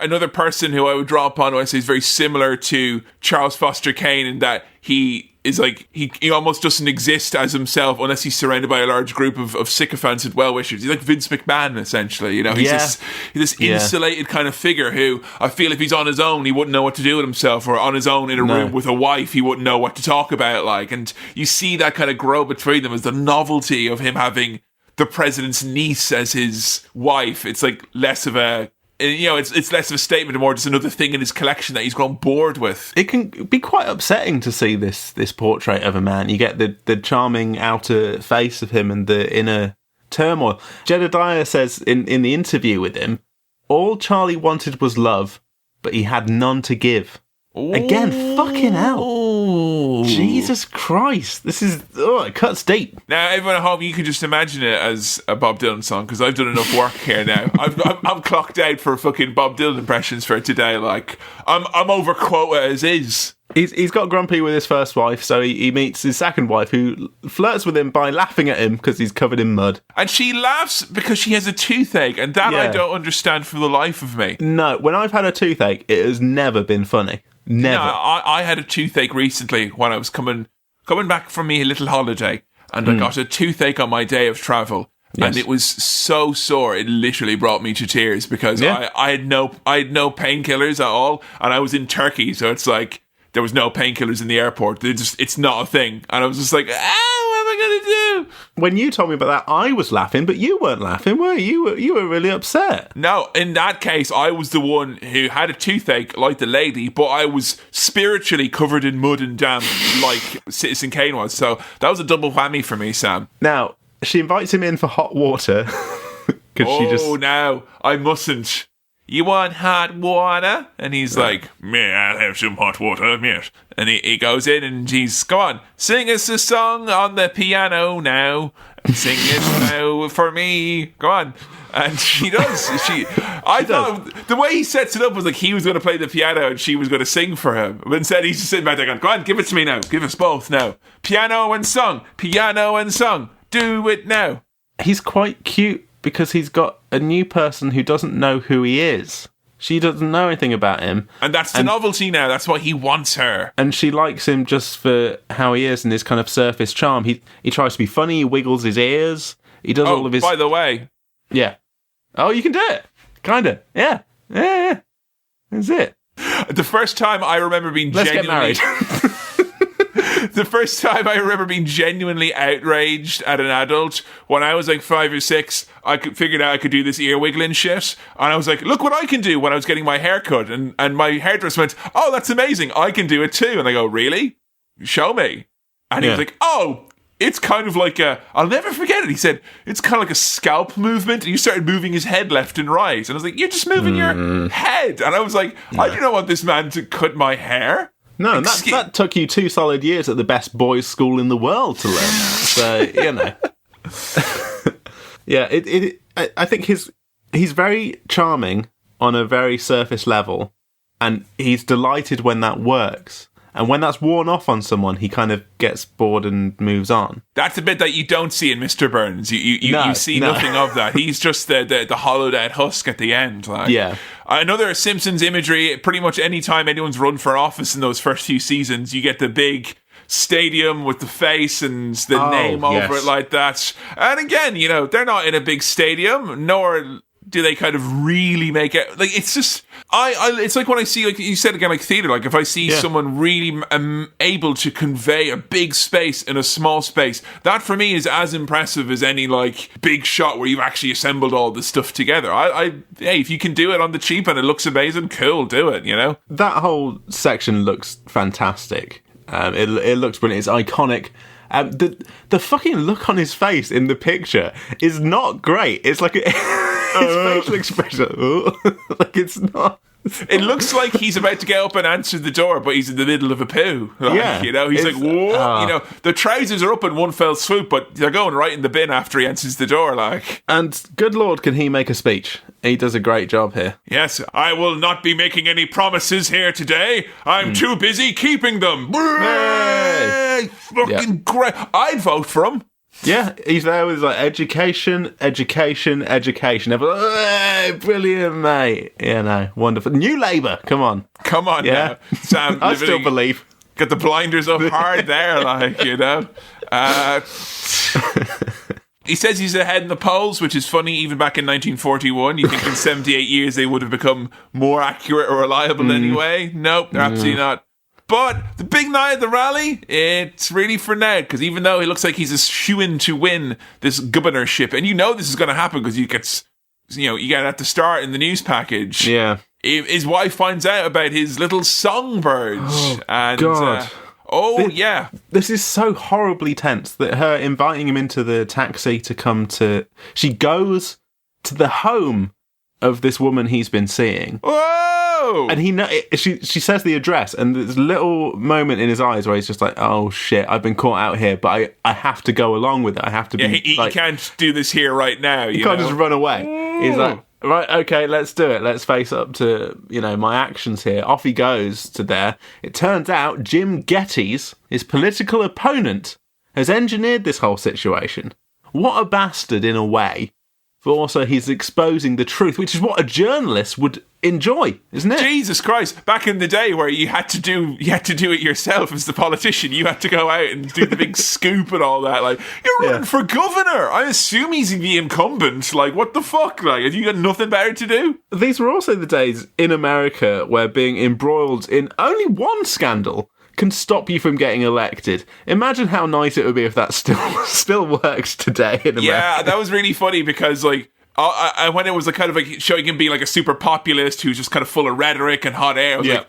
another person who I would draw upon who I say is very similar to Charles Foster Kane in that he is he almost doesn't exist as himself unless he's surrounded by a large group of sycophants and well-wishers. He's like Vince McMahon, essentially. He's this insulated kind of figure who I feel if he's on his own, he wouldn't know what to do with himself, or on his own in a room with a wife, he wouldn't know what to talk about. And you see that kind of grow between them as the novelty of him having the president's niece as his wife. It's less of a... it's less of a statement and more just another thing in his collection that he's grown bored with. It can be quite upsetting to see this portrait of a man. You get the charming outer face of him and the inner turmoil. Jedediah says in the interview with him, all Charlie wanted was love, but he had none to give. Ooh. Again, fucking hell. Jesus Christ. This is... it cuts deep. Now, everyone at home, you can just imagine it as a Bob Dylan song, because I've done enough work here now. I'm clocked out for fucking Bob Dylan impressions for today. I'm over quota as is. He's got grumpy with his first wife, so he meets his second wife, who flirts with him by laughing at him because he's covered in mud. And she laughs because she has a toothache, and that I don't understand for the life of me. No, when I've had a toothache, it has never been funny. Never. No, I had a toothache recently when I was coming back from a little holiday, and I got a toothache on my day of travel. Yes. And it was so sore, it literally brought me to tears because I had no painkillers at all, and I was in Turkey, so it's there was no painkillers in the airport. It's not a thing. And I was just what am I going to do? When you told me about that, I was laughing, but you weren't laughing, were you? You were really upset. No, in that case, I was the one who had a toothache like the lady, but I was spiritually covered in mud and damp like Citizen Kane was. So that was a double whammy for me, Sam. Now, she invites him in for hot water. No, I mustn't. You want hot water? And he's like, yeah, I'll have some hot water, yes. And he goes in and he's, go on, sing us a song on the piano now. Sing it now for me. Go on. And she does. I thought the way he sets it up was like he was going to play the piano and she was going to sing for him. But instead, he's just sitting back there going, "Go on, give it to me now. Give us both now. Piano and song. Piano and song. Do it now." He's quite cute because he's got a new person who doesn't know who he is. She doesn't know anything about him. And that's the novelty now. That's why he wants her. And she likes him just for how he is and his kind of surface charm. He tries to be funny. He wiggles his ears. He does all of his... by the way... Yeah. Oh, you can do it. Kind of. Yeah. Yeah. That's it. The first time I remember being Let's get married. The first time I remember being genuinely outraged at an adult, when I was like 5 or 6, figured out I could do this ear wiggling shit, and I was like, look what I can do when I was getting my hair cut, and my hairdresser went, "Oh, that's amazing, I can do it too." And I go, "Really? Show me." And he was like, "Oh, it's kind of like I'll never forget it." He said, "It's kind of like a scalp movement." And you started moving his head left and right. And I was like, "You're just moving your head." And I was like, "I do not want this man to cut my hair." No, that took you 2 solid years at the best boys' school in the world to learn that. So, yeah, I think he's very charming on a very surface level, and he's delighted when that works. And when that's worn off on someone, he kind of gets bored and moves on. That's a bit that you don't see in Mr. Burns. You see nothing of that. He's just the hollowed out husk at the end. Like. Yeah. Another Simpsons imagery, pretty much any time anyone's run for office in those first few seasons, you get the big stadium with the face and the name over it like that. And again, they're not in a big stadium, nor... do they kind of really make it like it's just it's like when I see, like you said again, like theatre, like if I see someone really able to convey a big space in a small space, that for me is as impressive as any like big shot where you've actually assembled all this stuff together. Hey, if you can do it on the cheap and it looks amazing, cool, do it. That whole section looks fantastic. It looks brilliant. It's iconic. The fucking look on his face in the picture is not great. It's like his facial expression, like it's not. It looks like he's about to get up and answer the door, but he's in the middle of a poo. He's like, whoa. The trousers are up in one fell swoop, but they're going right in the bin after he answers the door. Like, and good Lord, can he make a speech? He does a great job here. Yes, "I will not be making any promises here today. I'm too busy keeping them." Fucking great. I'd vote for him. Yeah, he's there with like education. Everyone, hey, brilliant, mate. Wonderful. New Labour, come on. Yeah, Sam. I still believe. Got the blinders up hard there, He says he's ahead in the polls, which is funny. Even back in 1941, you think in 78 years they would have become more accurate or reliable anyway? Nope, absolutely not. But the big night at the rally, it's really for Ned, because even though he looks like he's a shoo-in to win this governorship, and this is going to happen because you get at the start in the news package. Yeah. His wife finds out about his little songbirds. Oh, and, God. Yeah. This is so horribly tense that her inviting him into the taxi to come to... She goes to the home of this woman he's been seeing. Whoa! And she says the address, and there's a little moment in his eyes where he's just like, "Oh shit, I've been caught out here, but I have to go along with it. I have to be." Yeah, he can't do this here right now. He can't just run away. He's like, "Right, okay, let's do it. Let's face up to my actions here." Off he goes to there. It turns out Jim Geddes, his political opponent, has engineered this whole situation. What a bastard in a way. But also he's exposing the truth, which is what a journalist would enjoy, isn't it? Jesus Christ! Back in the day where you had to do it yourself as the politician, you had to go out and do the big scoop and all that. Like, you're running for governor. I assume he's the incumbent. Like, what the fuck? Like, have you got nothing better to do? These were also the days in America where being embroiled in only one scandal can stop you from getting elected. Imagine how nice it would be if that still works today in America. Yeah, that was really funny because like when it was a kind of like showing him being like a super populist who's just kind of full of rhetoric and hot air, I was like,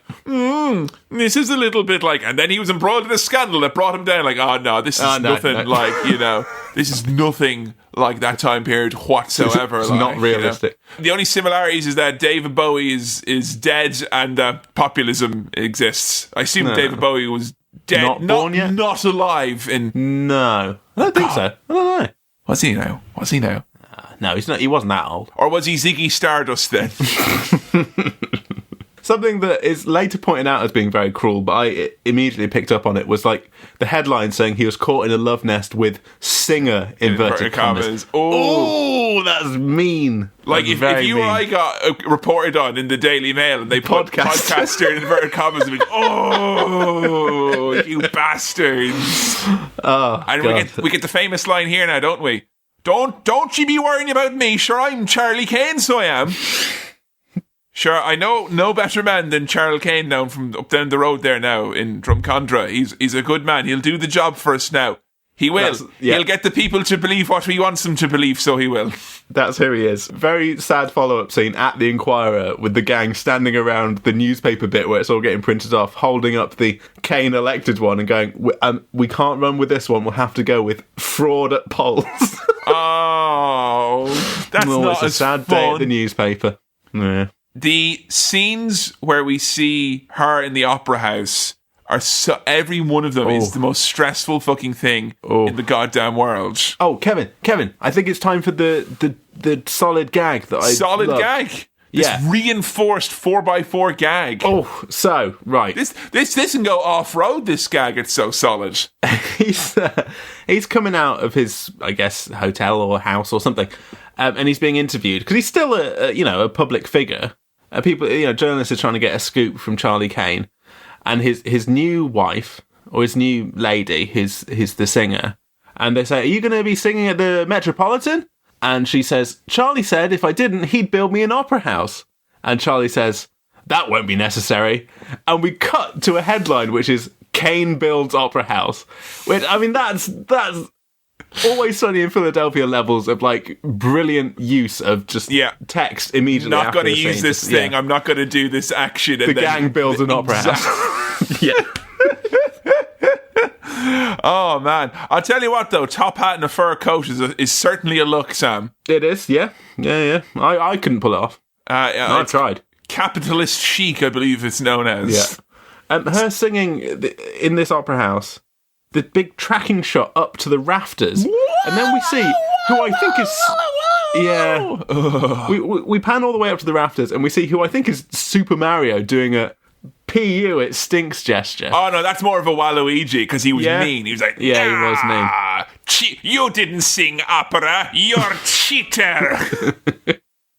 this is a little bit like, and then he was embroiled in a scandal that brought him down. Like, oh no, this is nothing like this is nothing like that time period whatsoever. It's not realistic. The only similarities is that David Bowie is dead and populism exists. I assume David Bowie was dead, not born yet? Not alive. No, I don't think so. I don't know. Was he now? No, he's not. He wasn't that old. Or was he Ziggy Stardust then? Something that is later pointed out as being very cruel, but I immediately picked up on it, was like the headline saying he was caught in a love nest with singer, inverted commas. Oh, that's mean. Like that's if you or I got reported on in the Daily Mail and they put podcaster in inverted commas, and be like, oh, you bastards. Oh, and God. we get the famous line here now, don't we? Don't you be worrying about me. Sure, I'm Charlie Kane, so I am. Sure, I know no better man than Charles Kane now from up down the road there now in Drumcondra. He's a good man. He'll do the job for us now. He will. He'll get the people to believe what he wants them to believe, so he will. That's who he is. Very sad follow-up scene at the Inquirer with the gang standing around the newspaper bit where it's all getting printed off, holding up the Kane elected one and going, we can't run with this one, we'll have to go with fraud at polls. Oh, that's not it's a as sad fun. day at the newspaper. Yeah. The scenes where we see her in the opera house are every one of them is the most stressful fucking thing in the goddamn world. Oh, Kevin, I think it's time for the solid gag that I love. Gag? This reinforced 4x4 gag. Oh, so, right. This can go off-road, this gag, it's so solid. He's coming out of his, I guess, hotel or house or something, and he's being interviewed, because he's still a public figure. People, journalists are trying to get a scoop from Charlie Kane, and his new wife, or his new lady, who's the singer, and they say, are you going to be singing at the Metropolitan? And she says, Charlie said if I didn't, he'd build me an opera house. And Charlie says, that won't be necessary. And we cut to a headline, which is Kane builds opera house. Which, I mean, that's Always Sunny in Philadelphia levels of, like, brilliant use of just text immediately not after going to use this thing. I'm not going to do this action. The gang builds an opera house. Yeah. Oh, man. I'll tell you what, though. Top hat and a fur coat is certainly a look, Sam. It is, yeah. I couldn't pull it off. I tried. Capitalist chic, I believe it's known as. Yeah. Her singing in this opera house, the big tracking shot up to the rafters, and then we see who I think is... Yeah. We pan all the way up to the rafters, and we see who I think is Super Mario doing a PU, it stinks gesture. Oh, no, that's more of a Waluigi, because he was mean. He was like, yeah, he was mean. You didn't sing opera, you're a cheater.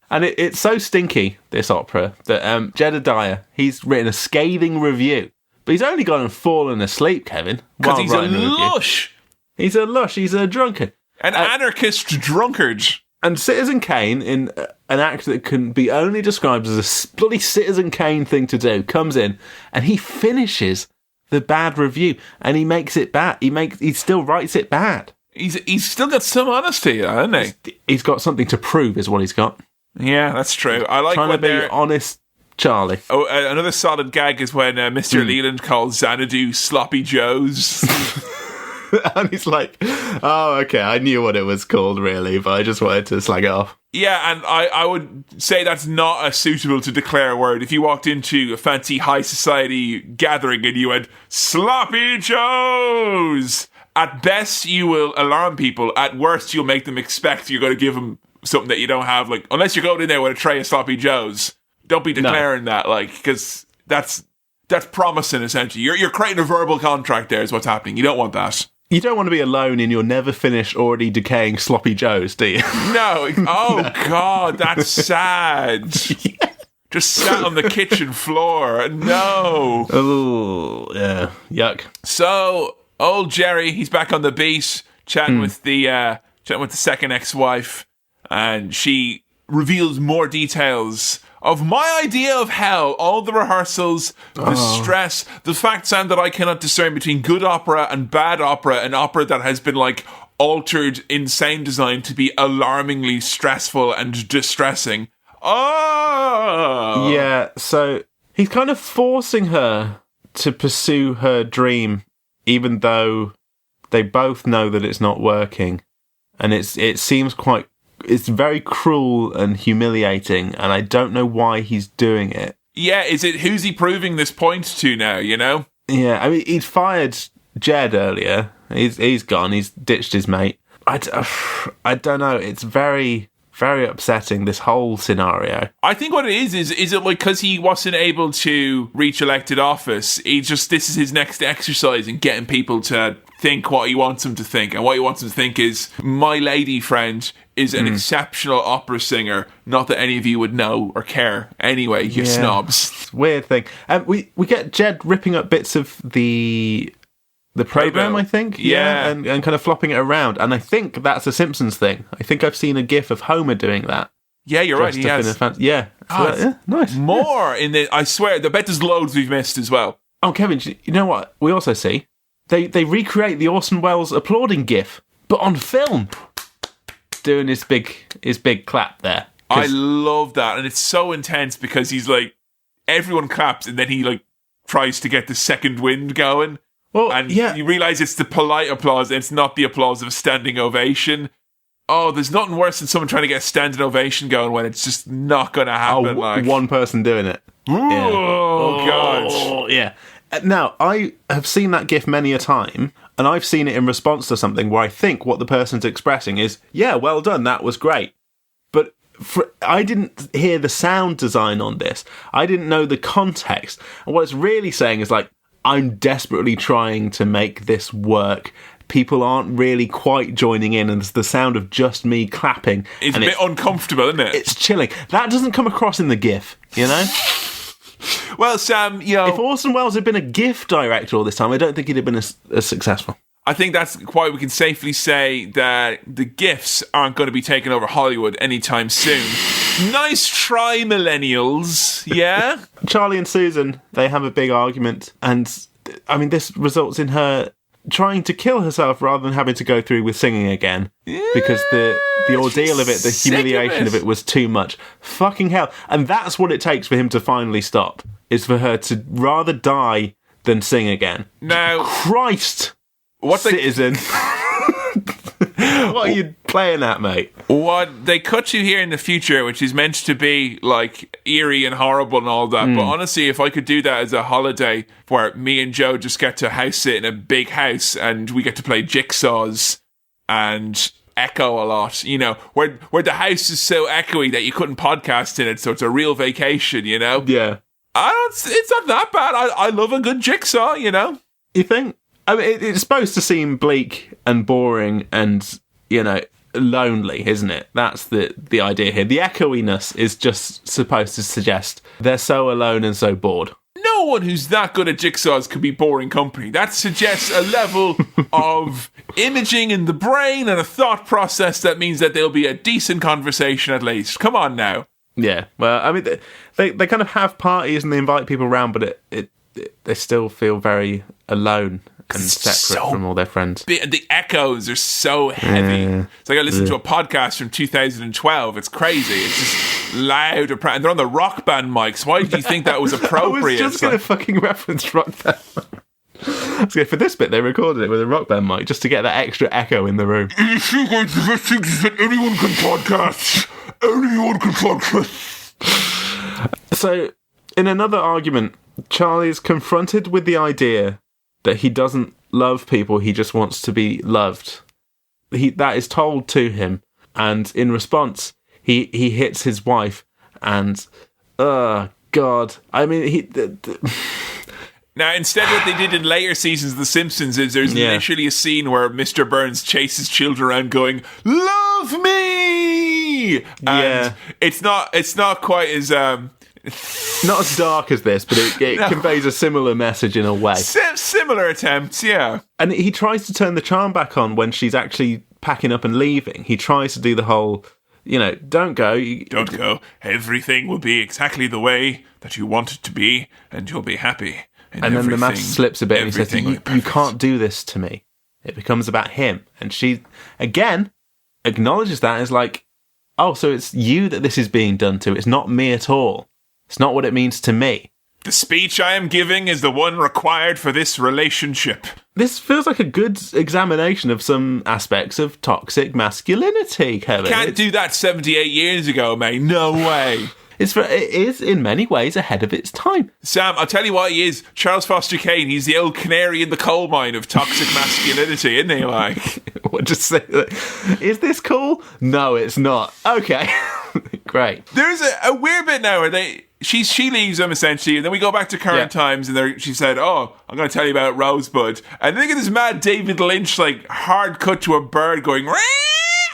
And it's so stinky, this opera, that Jedediah, he's written a scathing review. But he's only gone and fallen asleep, Kevin. Because he's a lush. He's a lush, he's a drunkard. An anarchist drunkard. And Citizen Kane, in an act that can be only described as a bloody Citizen Kane thing to do, comes in and he finishes the bad review and he makes it bad. He still writes it bad. He's still got some honesty, hasn't he? He's got something to prove, is what he's got. Yeah, that's true. I like trying when to be honest, Charlie. Oh, another solid gag is when Mr. Leland calls Xanadu Sloppy Joes. And he's like, oh, okay, I knew what it was called, really, but I just wanted to slag it off. Yeah, and I would say that's not a suitable to declare word. If you walked into a fancy high society gathering and you went, Sloppy Joes, at best you will alarm people. At worst, you'll make them expect you're going to give them something that you don't have. Like, unless you're going in there with a tray of Sloppy Joes, don't be declaring that, like, because that's promising, essentially. You're creating a verbal contract there is what's happening. You don't want that. You don't want to be alone in your never finished, already decaying Sloppy Joes, do you? No. Oh, God, that's sad. Yeah. Just sat on the kitchen floor. No. Oh, yeah. Yuck. So, old Jerry, he's back on the beat, chatting with the second ex-wife, and she reveals more details of my idea of hell, all the rehearsals, the stress, the fact, Sam, that I cannot discern between good opera and bad opera, an opera that has been, like, altered in sound design to be alarmingly stressful and distressing. Oh! Yeah, so he's kind of forcing her to pursue her dream, even though they both know that it's not working. And it seems quite... It's very cruel and humiliating, and I don't know why he's doing it. Yeah, who's he proving this point to now, you know? Yeah, I mean, he'd fired Jed earlier. He's gone. He's ditched his mate. I don't know. It's very, very upsetting, this whole scenario. I think what it is it like because he wasn't able to reach elected office, this is his next exercise in getting people to think what he wants them to think. And what he wants them to think is, my lady friend is an exceptional opera singer. Not that any of you would know or care anyway, you snobs. It's a weird thing. We get Jed ripping up bits of the program, I think. Yeah. And kind of flopping it around. And I think that's a Simpsons thing. I think I've seen a gif of Homer doing that. Yeah, you're right. He has. Nice. More in the. I swear, I bet there's loads we've missed as well. Oh, Kevin, you know what? We also see they recreate the Orson Welles applauding gif, but on film, doing his big clap there. I love that, and it's so intense because he's like, everyone claps, and then he like tries to get the second wind going. Well, and you realise it's the polite applause, and it's not the applause of a standing ovation. Oh, there's nothing worse than someone trying to get a standing ovation going when it's just not going to happen. One person doing it. Oh, God. Yeah. Now, I have seen that GIF many a time, and I've seen it in response to something where I think what the person's expressing is, yeah, well done, that was great. But I didn't hear the sound design on this. I didn't know the context. And what it's really saying is like, I'm desperately trying to make this work. People aren't really quite joining in, and it's the sound of just me clapping. It's a bit uncomfortable, isn't it? It's chilling. That doesn't come across in the GIF, you know? Well, Sam, if Orson Welles had been a GIF director all this time, I don't think he'd have been as successful. I think that's why we can safely say that the GIFs aren't going to be taking over Hollywood anytime soon. Nice try, millennials. Yeah? Charlie and Susan, they have a big argument, and I mean, this results in her trying to kill herself rather than having to go through with singing again, because the ordeal of it, the humiliation of it was too much. Fucking hell. And that's what it takes for him to finally stop, is for her to rather die than sing again. Now, Christ, citizen. What are you playing at, mate? What they cut to here in the future, which is meant to be like eerie and horrible and all that, but honestly, if I could do that as a holiday where me and Joe just get to house sit in a big house and we get to play jigsaws and echo a lot, you know, where the house is so echoey that you couldn't podcast in it, so it's a real vacation, you know? Yeah. It's not that bad. I love a good jigsaw, you know? You think? I mean, it's supposed to seem bleak and boring and, you know, lonely, isn't it? That's the idea here. The echoiness is just supposed to suggest they're so alone and so bored. No one who's that good at jigsaws could be boring company. That suggests a level of imaging in the brain and a thought process that means that there'll be a decent conversation at least. Come on now. Yeah, well, I mean, they kind of have parties and they invite people around, but they still feel very alone and separate from all their friends. The echoes are so heavy. It's like I listened to a podcast from 2012. It's crazy. It's just loud and they're on the rock band mics. Why did you think that was appropriate? I was just going to fucking reference rock band. For this bit, they recorded it with a rock band mic just to get that extra echo in the room. You guys, the best thing is that anyone can podcast. Anyone can podcast. So, in another argument, Charlie is confronted with the idea that he doesn't love people, he just wants to be loved. That is told to him, and in response, he hits his wife, and, God. I mean, Now, instead, what they did in later seasons of The Simpsons is there's literally a scene where Mr. Burns chases children around going, "Love me!" And it's not quite as not as dark as this, but it conveys a similar message in a way. Similar attempts, yeah. And he tries to turn the charm back on when she's actually packing up and leaving. He tries to do the whole, you know, don't go. Don't go. Everything will be exactly the way that you want it to be, and you'll be happy. And then the mask slips a bit and he says, you can't do this to me. It becomes about him. And she, again, acknowledges that as like, oh, so it's you that this is being done to. It's not me at all. It's not what it means to me. The speech I am giving is the one required for this relationship. This feels like a good examination of some aspects of toxic masculinity, Kevin. Can't do that 78 years ago, mate. No way. It is, in many ways, ahead of its time. Sam, I'll tell you what he is. Charles Foster Kane, he's the old canary in the coal mine of toxic masculinity, isn't he, like? We'll just say, is this cool? No, it's not. Okay, great. There's a weird bit now where she leaves them essentially, and then we go back to current times, and she said, "Oh, I'm going to tell you about Rosebud," and then you get this mad David Lynch like hard cut to a bird going, "Rah!"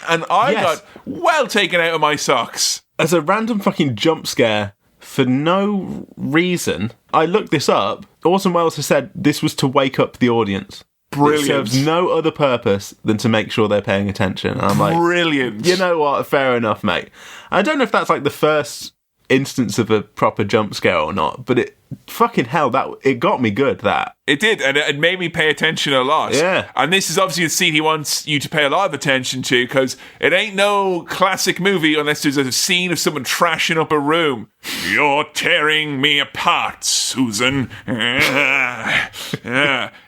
And I got well taken out of my socks. As a random fucking jump scare for no reason, I looked this up. Orson Welles has said this was to wake up the audience. Brilliant. It serves no other purpose than to make sure they're paying attention. And I'm like, brilliant. You know what? Fair enough, mate. I don't know if that's like the first instance of a proper jump scare or not, but it fucking hell, it got me good, that. It did, and it made me pay attention a lot. Yeah. And this is obviously a scene he wants you to pay a lot of attention to, because it ain't no classic movie unless there's a scene of someone trashing up a room. You're tearing me apart, Susan.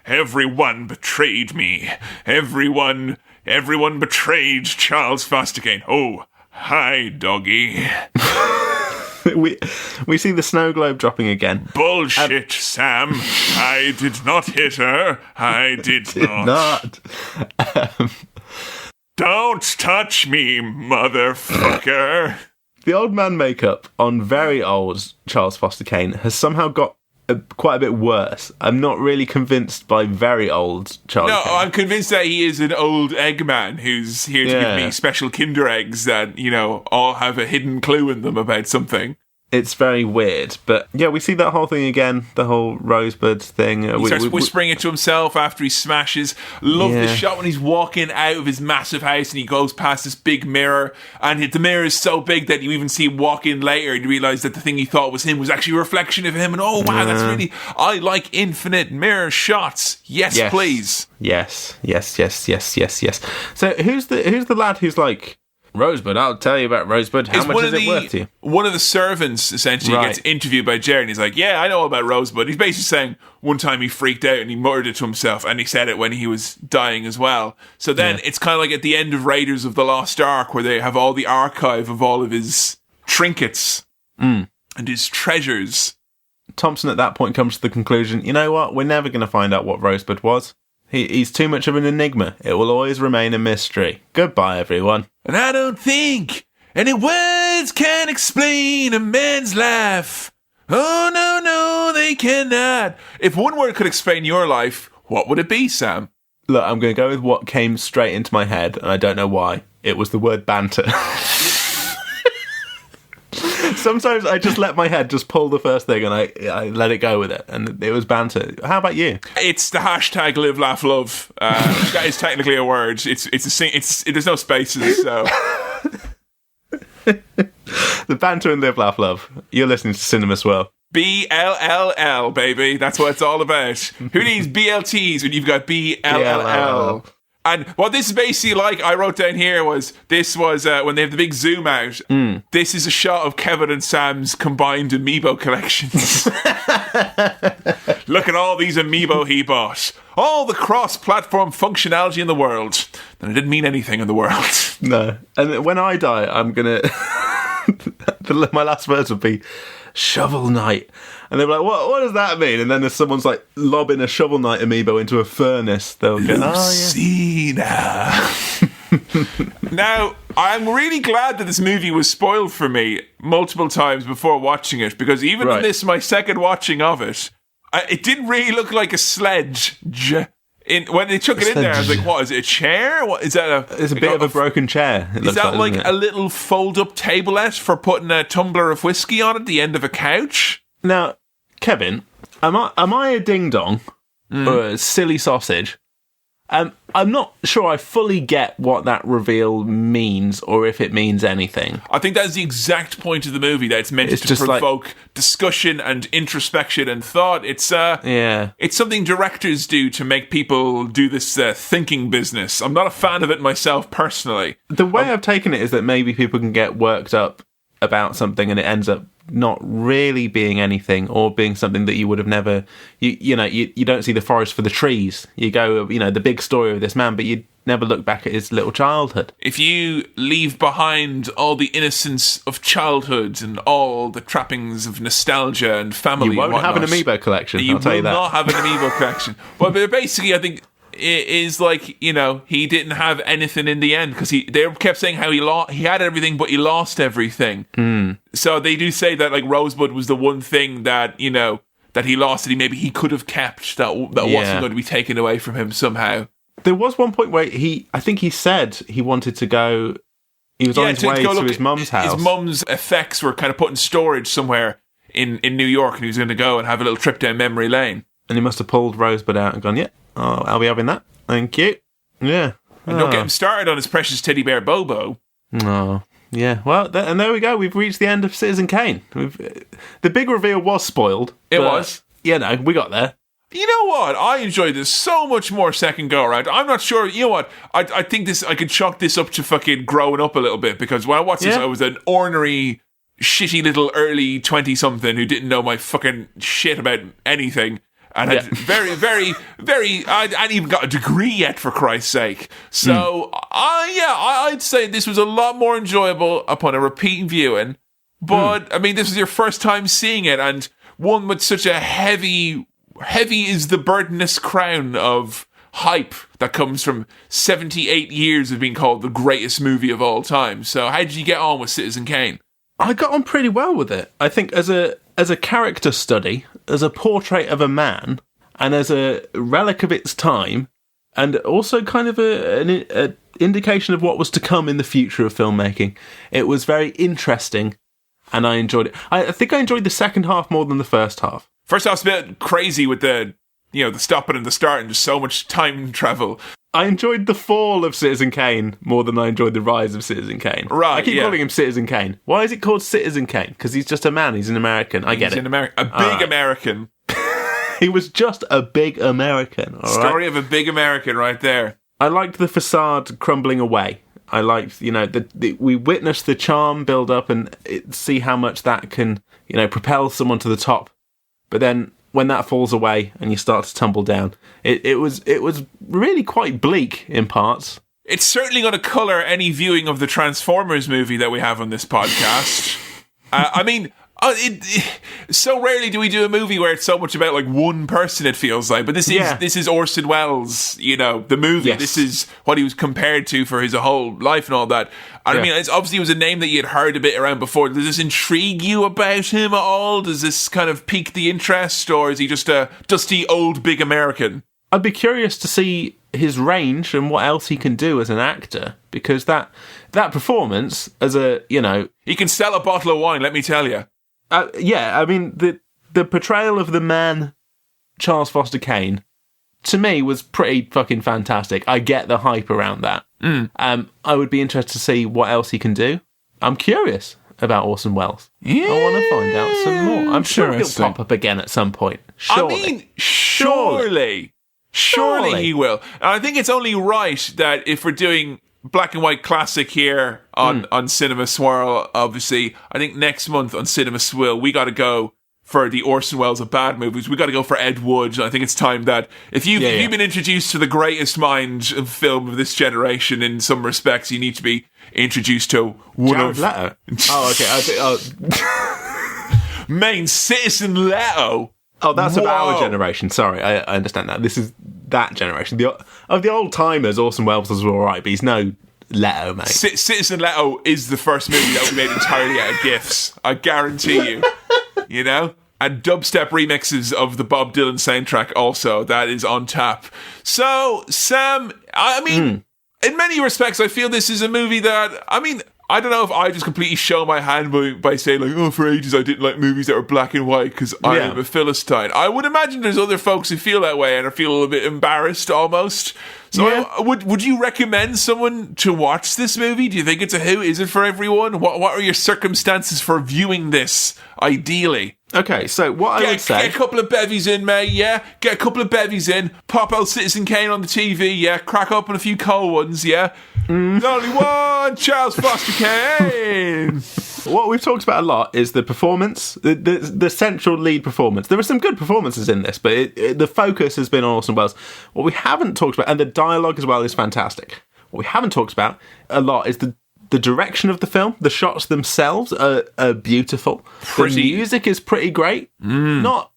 Everyone betrayed me. Everyone betrayed Charles Foster Kane. Oh, hi, doggy. We see the snow globe dropping again. Bullshit, Sam. I did not hit her. I did not. Don't touch me, motherfucker. The old man makeup on very old Charles Foster Kane has somehow got quite a bit worse. I'm not really convinced by very old Charlie Kane. I'm convinced that he is an old Eggman who's here to give me special Kinder eggs that, all have a hidden clue in them about something. It's very weird, but yeah, we see that whole thing again, the whole Rosebud thing. He starts whispering it to himself after he smashes. Love the shot when he's walking out of his massive house and he goes past this big mirror, and the mirror is so big that you even see him walk in later and you realise that the thing he thought was him was actually a reflection of him, and oh wow, that's really... I like infinite mirror shots. Yes, please. Yes. So who's the lad who's like... Rosebud, I'll tell you about Rosebud. How much is it worth to you? One of the servants essentially gets interviewed by Jerry, and he's like, yeah, I know about Rosebud. He's basically saying one time he freaked out and he murdered it to himself, and he said it when he was dying as well. So then it's kind of like at the end of Raiders of the Lost Ark, where they have all the archive of all of his trinkets and his treasures. Thompson at that point comes to the conclusion, you know what, we're never going to find out what Rosebud was. He's too much of an enigma. It will always remain a mystery. Goodbye, everyone. And I don't think any words can explain a man's life. Oh, no, they cannot. If one word could explain your life, what would it be, Sam? Look, I'm going to go with what came straight into my head, and I don't know why. It was the word banter. Sometimes I just let my head just pull the first thing and I let it go with it, and it was banter. How about you? It's the hashtag live, laugh, love. That is technically a word. There's no spaces, so... The banter and live, laugh, love. You're listening to Cinema Swirl. BLLL, baby. That's what it's all about. Who needs BLTs when you've got BLLL? And what this is basically like, I wrote down here, when they have the big zoom out, this is a shot of Kevin and Sam's combined amiibo collections. Look at all these amiibo he bought. All the cross-platform functionality in the world. And it didn't mean anything in the world. No. And when I die, I'm going to... my last words would be, Shovel Knight. And they'll be like, what does that mean? And then if someone's like lobbing a Shovel Knight amiibo into a furnace, they'll go, Lucina. Now, I'm really glad that this movie was spoiled for me multiple times before watching it, because even in this, my second watching of it, it didn't really look like a sledge. When they took it in there, I was like, what, is it a chair? What is that? It's a bit of a broken chair. Is that like a little fold-up tablet for putting a tumbler of whiskey on at the end of a couch? Now, Kevin, am I a ding-dong or a silly sausage? I'm not sure I fully get what that reveal means, or if it means anything. I think that's the exact point of the movie, that it's meant to provoke discussion and introspection and thought. It's something directors do to make people do this thinking business. I'm not a fan of it myself personally. The way I've taken it is that maybe people can get worked up about something and it ends up not really being anything, or being something that you would have never, you don't see the forest for the trees. You go, the big story of this man, but you never look back at his little childhood. If you leave behind all the innocence of childhood and all the trappings of nostalgia and family, you won't have an amiibo collection. You will not have an amiibo collection. Well, but basically, I think is like, you know, he didn't have anything in the end because they kept saying how he had everything, but he lost everything. So they do say that like Rosebud was the one thing that, you know, that he lost that he could have kept that wasn't going to be taken away from him somehow. There was one point where I think he said he wanted to go. He was on his way to his mum's house. His mum's effects were kind of put in storage somewhere in New York, and he was going to go and have a little trip down memory lane. And he must have pulled Rosebud out and gone, yeah, I'll be having that. Thank you. Yeah. And don't get him started on his precious teddy bear Bobo. Oh, yeah. Well, and there we go. We've reached the end of Citizen Kane. The big reveal was spoiled. It was. Yeah, no, we got there. You know what? I enjoyed this so much more second go around. I'm not sure. You know what? I think I could chalk this up to fucking growing up a little bit because when I watched this, I was an ornery, shitty little early 20-something who didn't know my fucking shit about anything. And had very, very, very... I hadn't even got a degree yet, for Christ's sake. So, I'd say this was a lot more enjoyable upon a repeat viewing. But, I mean, this was your first time seeing it, and one with such a heavy is the burdenous crown of hype that comes from 78 years of being called the greatest movie of all time. So, how did you get on with Citizen Kane? I got on pretty well with it. I think as a character study, as a portrait of a man, and as a relic of its time, and also kind of an indication of what was to come in the future of filmmaking, it was very interesting, and I enjoyed it. I think I enjoyed the second half more than the first half. First half's a bit crazy with the stopping and the start and just so much time travel. I enjoyed the fall of Citizen Kane more than I enjoyed the rise of Citizen Kane. Right, I keep calling him Citizen Kane. Why is it called Citizen Kane? Because he's just a man. He's an American. I get it. A big American. He was just a big American. Story of a big American right there. I liked the facade crumbling away. I liked, we witnessed the charm build up and see how much that can, propel someone to the top. But then when that falls away and you start to tumble down, it was really quite bleak in parts. It's certainly going to colour any viewing of the Transformers movie that we have on this podcast. So rarely do we do a movie where it's so much about like one person, it feels like. But this is Orson Welles, the movie. Yes. This is what he was compared to for his whole life and all that. And I mean, it's obviously it was a name that you had heard a bit around before. Does this intrigue you about him at all? Does this kind of pique the interest, or is he just a dusty old big American? I'd be curious to see his range and what else he can do as an actor, because that performance as a, he can sell a bottle of wine, let me tell you. I mean, the portrayal of the man Charles Foster Kane, to me, was pretty fucking fantastic. I get the hype around that. I would be interested to see what else he can do. I'm curious about Orson Welles. Yeah, I want to find out some more. I'm sure he'll pop up again at some point. Surely. I mean, surely he will. And I think it's only right that if we're doing black and white classic here on Cinema Swirl, obviously, I think next month on Cinema Swirl, we got to go for the Orson Welles of bad movies. We got to go for Ed Wood. I think it's time that if you've been introduced to the greatest mind of film of this generation in some respects, you need to be introduced to one Jared Leto. Oh, okay. Main Citizen Leto. Oh, that's of our generation. Sorry, I understand that. This is that generation. Of the old timers, Orson Welles was all right, but he's no Leto, mate. Citizen Leto is the first movie that we made entirely out of GIFs. I guarantee you. And dubstep remixes of the Bob Dylan soundtrack also. That is on tap. So, Sam, I mean, in many respects, I feel this is a movie that, I don't know if I just completely show my hand by saying, like, for ages I didn't like movies that were black and white because I am a Philistine. I would imagine there's other folks who feel that way and I feel a little bit embarrassed almost. So would you recommend someone to watch this movie? Do you think it's a who? Is it for everyone? What are your circumstances for viewing this, ideally? Okay, so what I would say... Get a couple of bevies in, mate, yeah? Get a couple of bevies in. Pop out Citizen Kane on the TV, yeah? Crack open a few cold ones, yeah? There's only one Charles Foster Kane! What we've talked about a lot is the performance, the central lead performance. There are some good performances in this, but the focus has been on Orson Welles. What we haven't talked about, and the dialogue as well is fantastic. What we haven't talked about a lot is the direction of the film. The shots themselves are beautiful. Pretty. The music is pretty great. Not,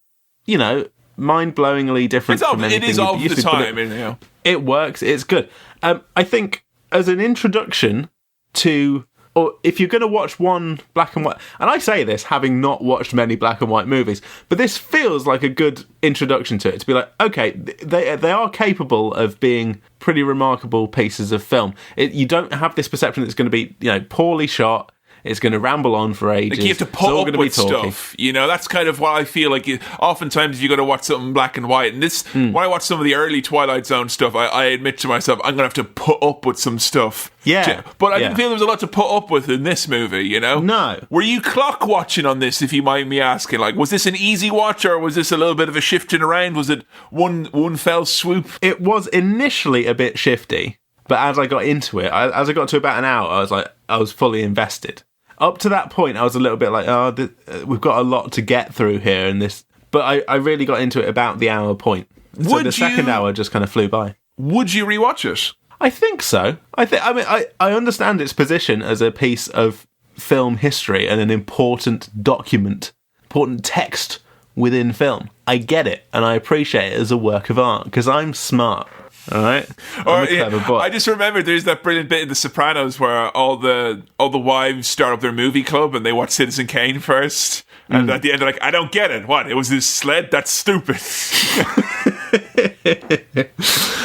mind-blowingly different from anything it is you've all used the to, but time, you know. It works. It's good. I think as an introduction to, or if you're going to watch one black and white, and I say this having not watched many black and white movies, but this feels like a good introduction to it, to be like, okay, they are capable of being pretty remarkable pieces of film. You don't have this perception that it's going to be, poorly shot. It's going to ramble on for ages. Like you have to put up with stuff. That's kind of what I feel like. Oftentimes, if you got to watch something black and white, and this, when I watch some of the early Twilight Zone stuff, I admit to myself, I'm going to have to put up with some stuff. Yeah. But I didn't feel there was a lot to put up with in this movie, No. Were you clock watching on this, if you mind me asking? Like, was this an easy watch, or was this a little bit of a shifting around? Was it one fell swoop? It was initially a bit shifty, but as I got into it, as I got to about an hour, I was fully invested. Up to that point, I was a little bit like, we've got a lot to get through here, and this. But I really got into it about the hour point. So the second hour just kind of flew by. Would you rewatch it? I think so. I understand its position as a piece of film history and an important document, important text within film. I get it, and I appreciate it as a work of art because I'm smart. All right, I'm a clever boy. I just remember there's that brilliant bit in The Sopranos where all the wives start up their movie club and they watch Citizen Kane first, and at the end they're like, "I don't get it. What? It was this sled? That's stupid."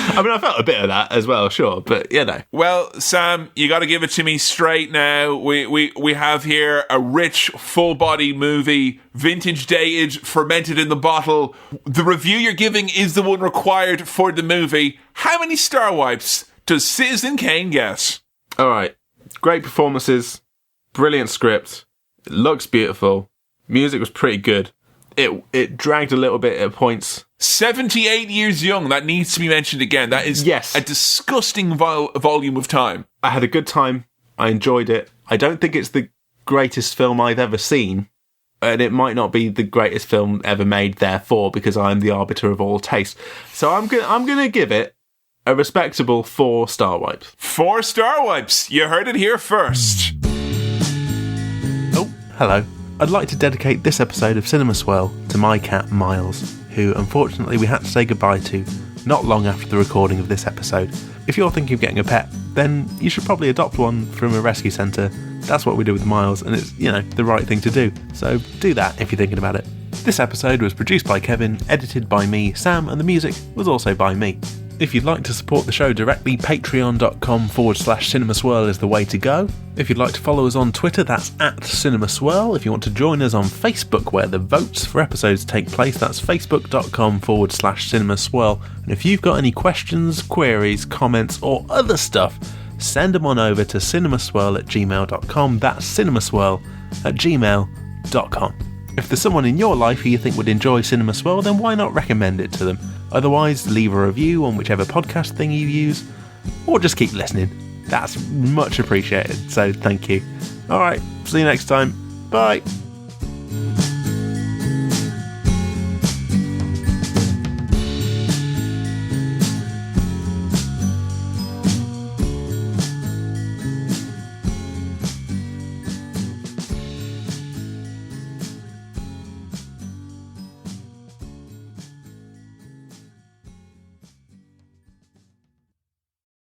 I mean, I felt a bit of that as well, sure, but Well, Sam, you got to give it to me straight now. We have here a rich, full-body movie, vintage dated, fermented in the bottle. The review you're giving is the one required for the movie. How many star wipes does Citizen Kane get? All right, great performances, brilliant script, it looks beautiful, music was pretty good. It dragged a little bit at points. 78 years young, that needs to be mentioned again. That is a disgusting volume of time. I had a good time. I enjoyed it. I don't think it's the greatest film I've ever seen, and it might not be the greatest film ever made, therefore, because I'm the arbiter of all taste. So I'm gonna give it a respectable 4 star wipes. 4 star wipes. You heard it here first. Oh, hello. I'd like to dedicate this episode of Cinema Swirl to my cat Miles, who unfortunately we had to say goodbye to not long after the recording of this episode. If you're thinking of getting a pet, then you should probably adopt one from a rescue centre. That's what we do with Miles, and it's, the right thing to do. So do that if you're thinking about it. This episode was produced by Kevin, edited by me, Sam, and the music was also by me. If you'd like to support the show directly, patreon.com/cinemaswirl is the way to go. If you'd like to follow us on Twitter, that's @cinemaswirl. If you want to join us on Facebook, where the votes for episodes take place, that's facebook.com/cinemaswirl. And if you've got any questions, queries, comments, or other stuff, send them on over to cinemaswirl@gmail.com. That's cinemaswirl@gmail.com. If there's someone in your life who you think would enjoy Cinema Swirl, then why not recommend it to them? Otherwise, leave a review on whichever podcast thing you use, or just keep listening. That's much appreciated, so thank you. Alright, see you next time. Bye!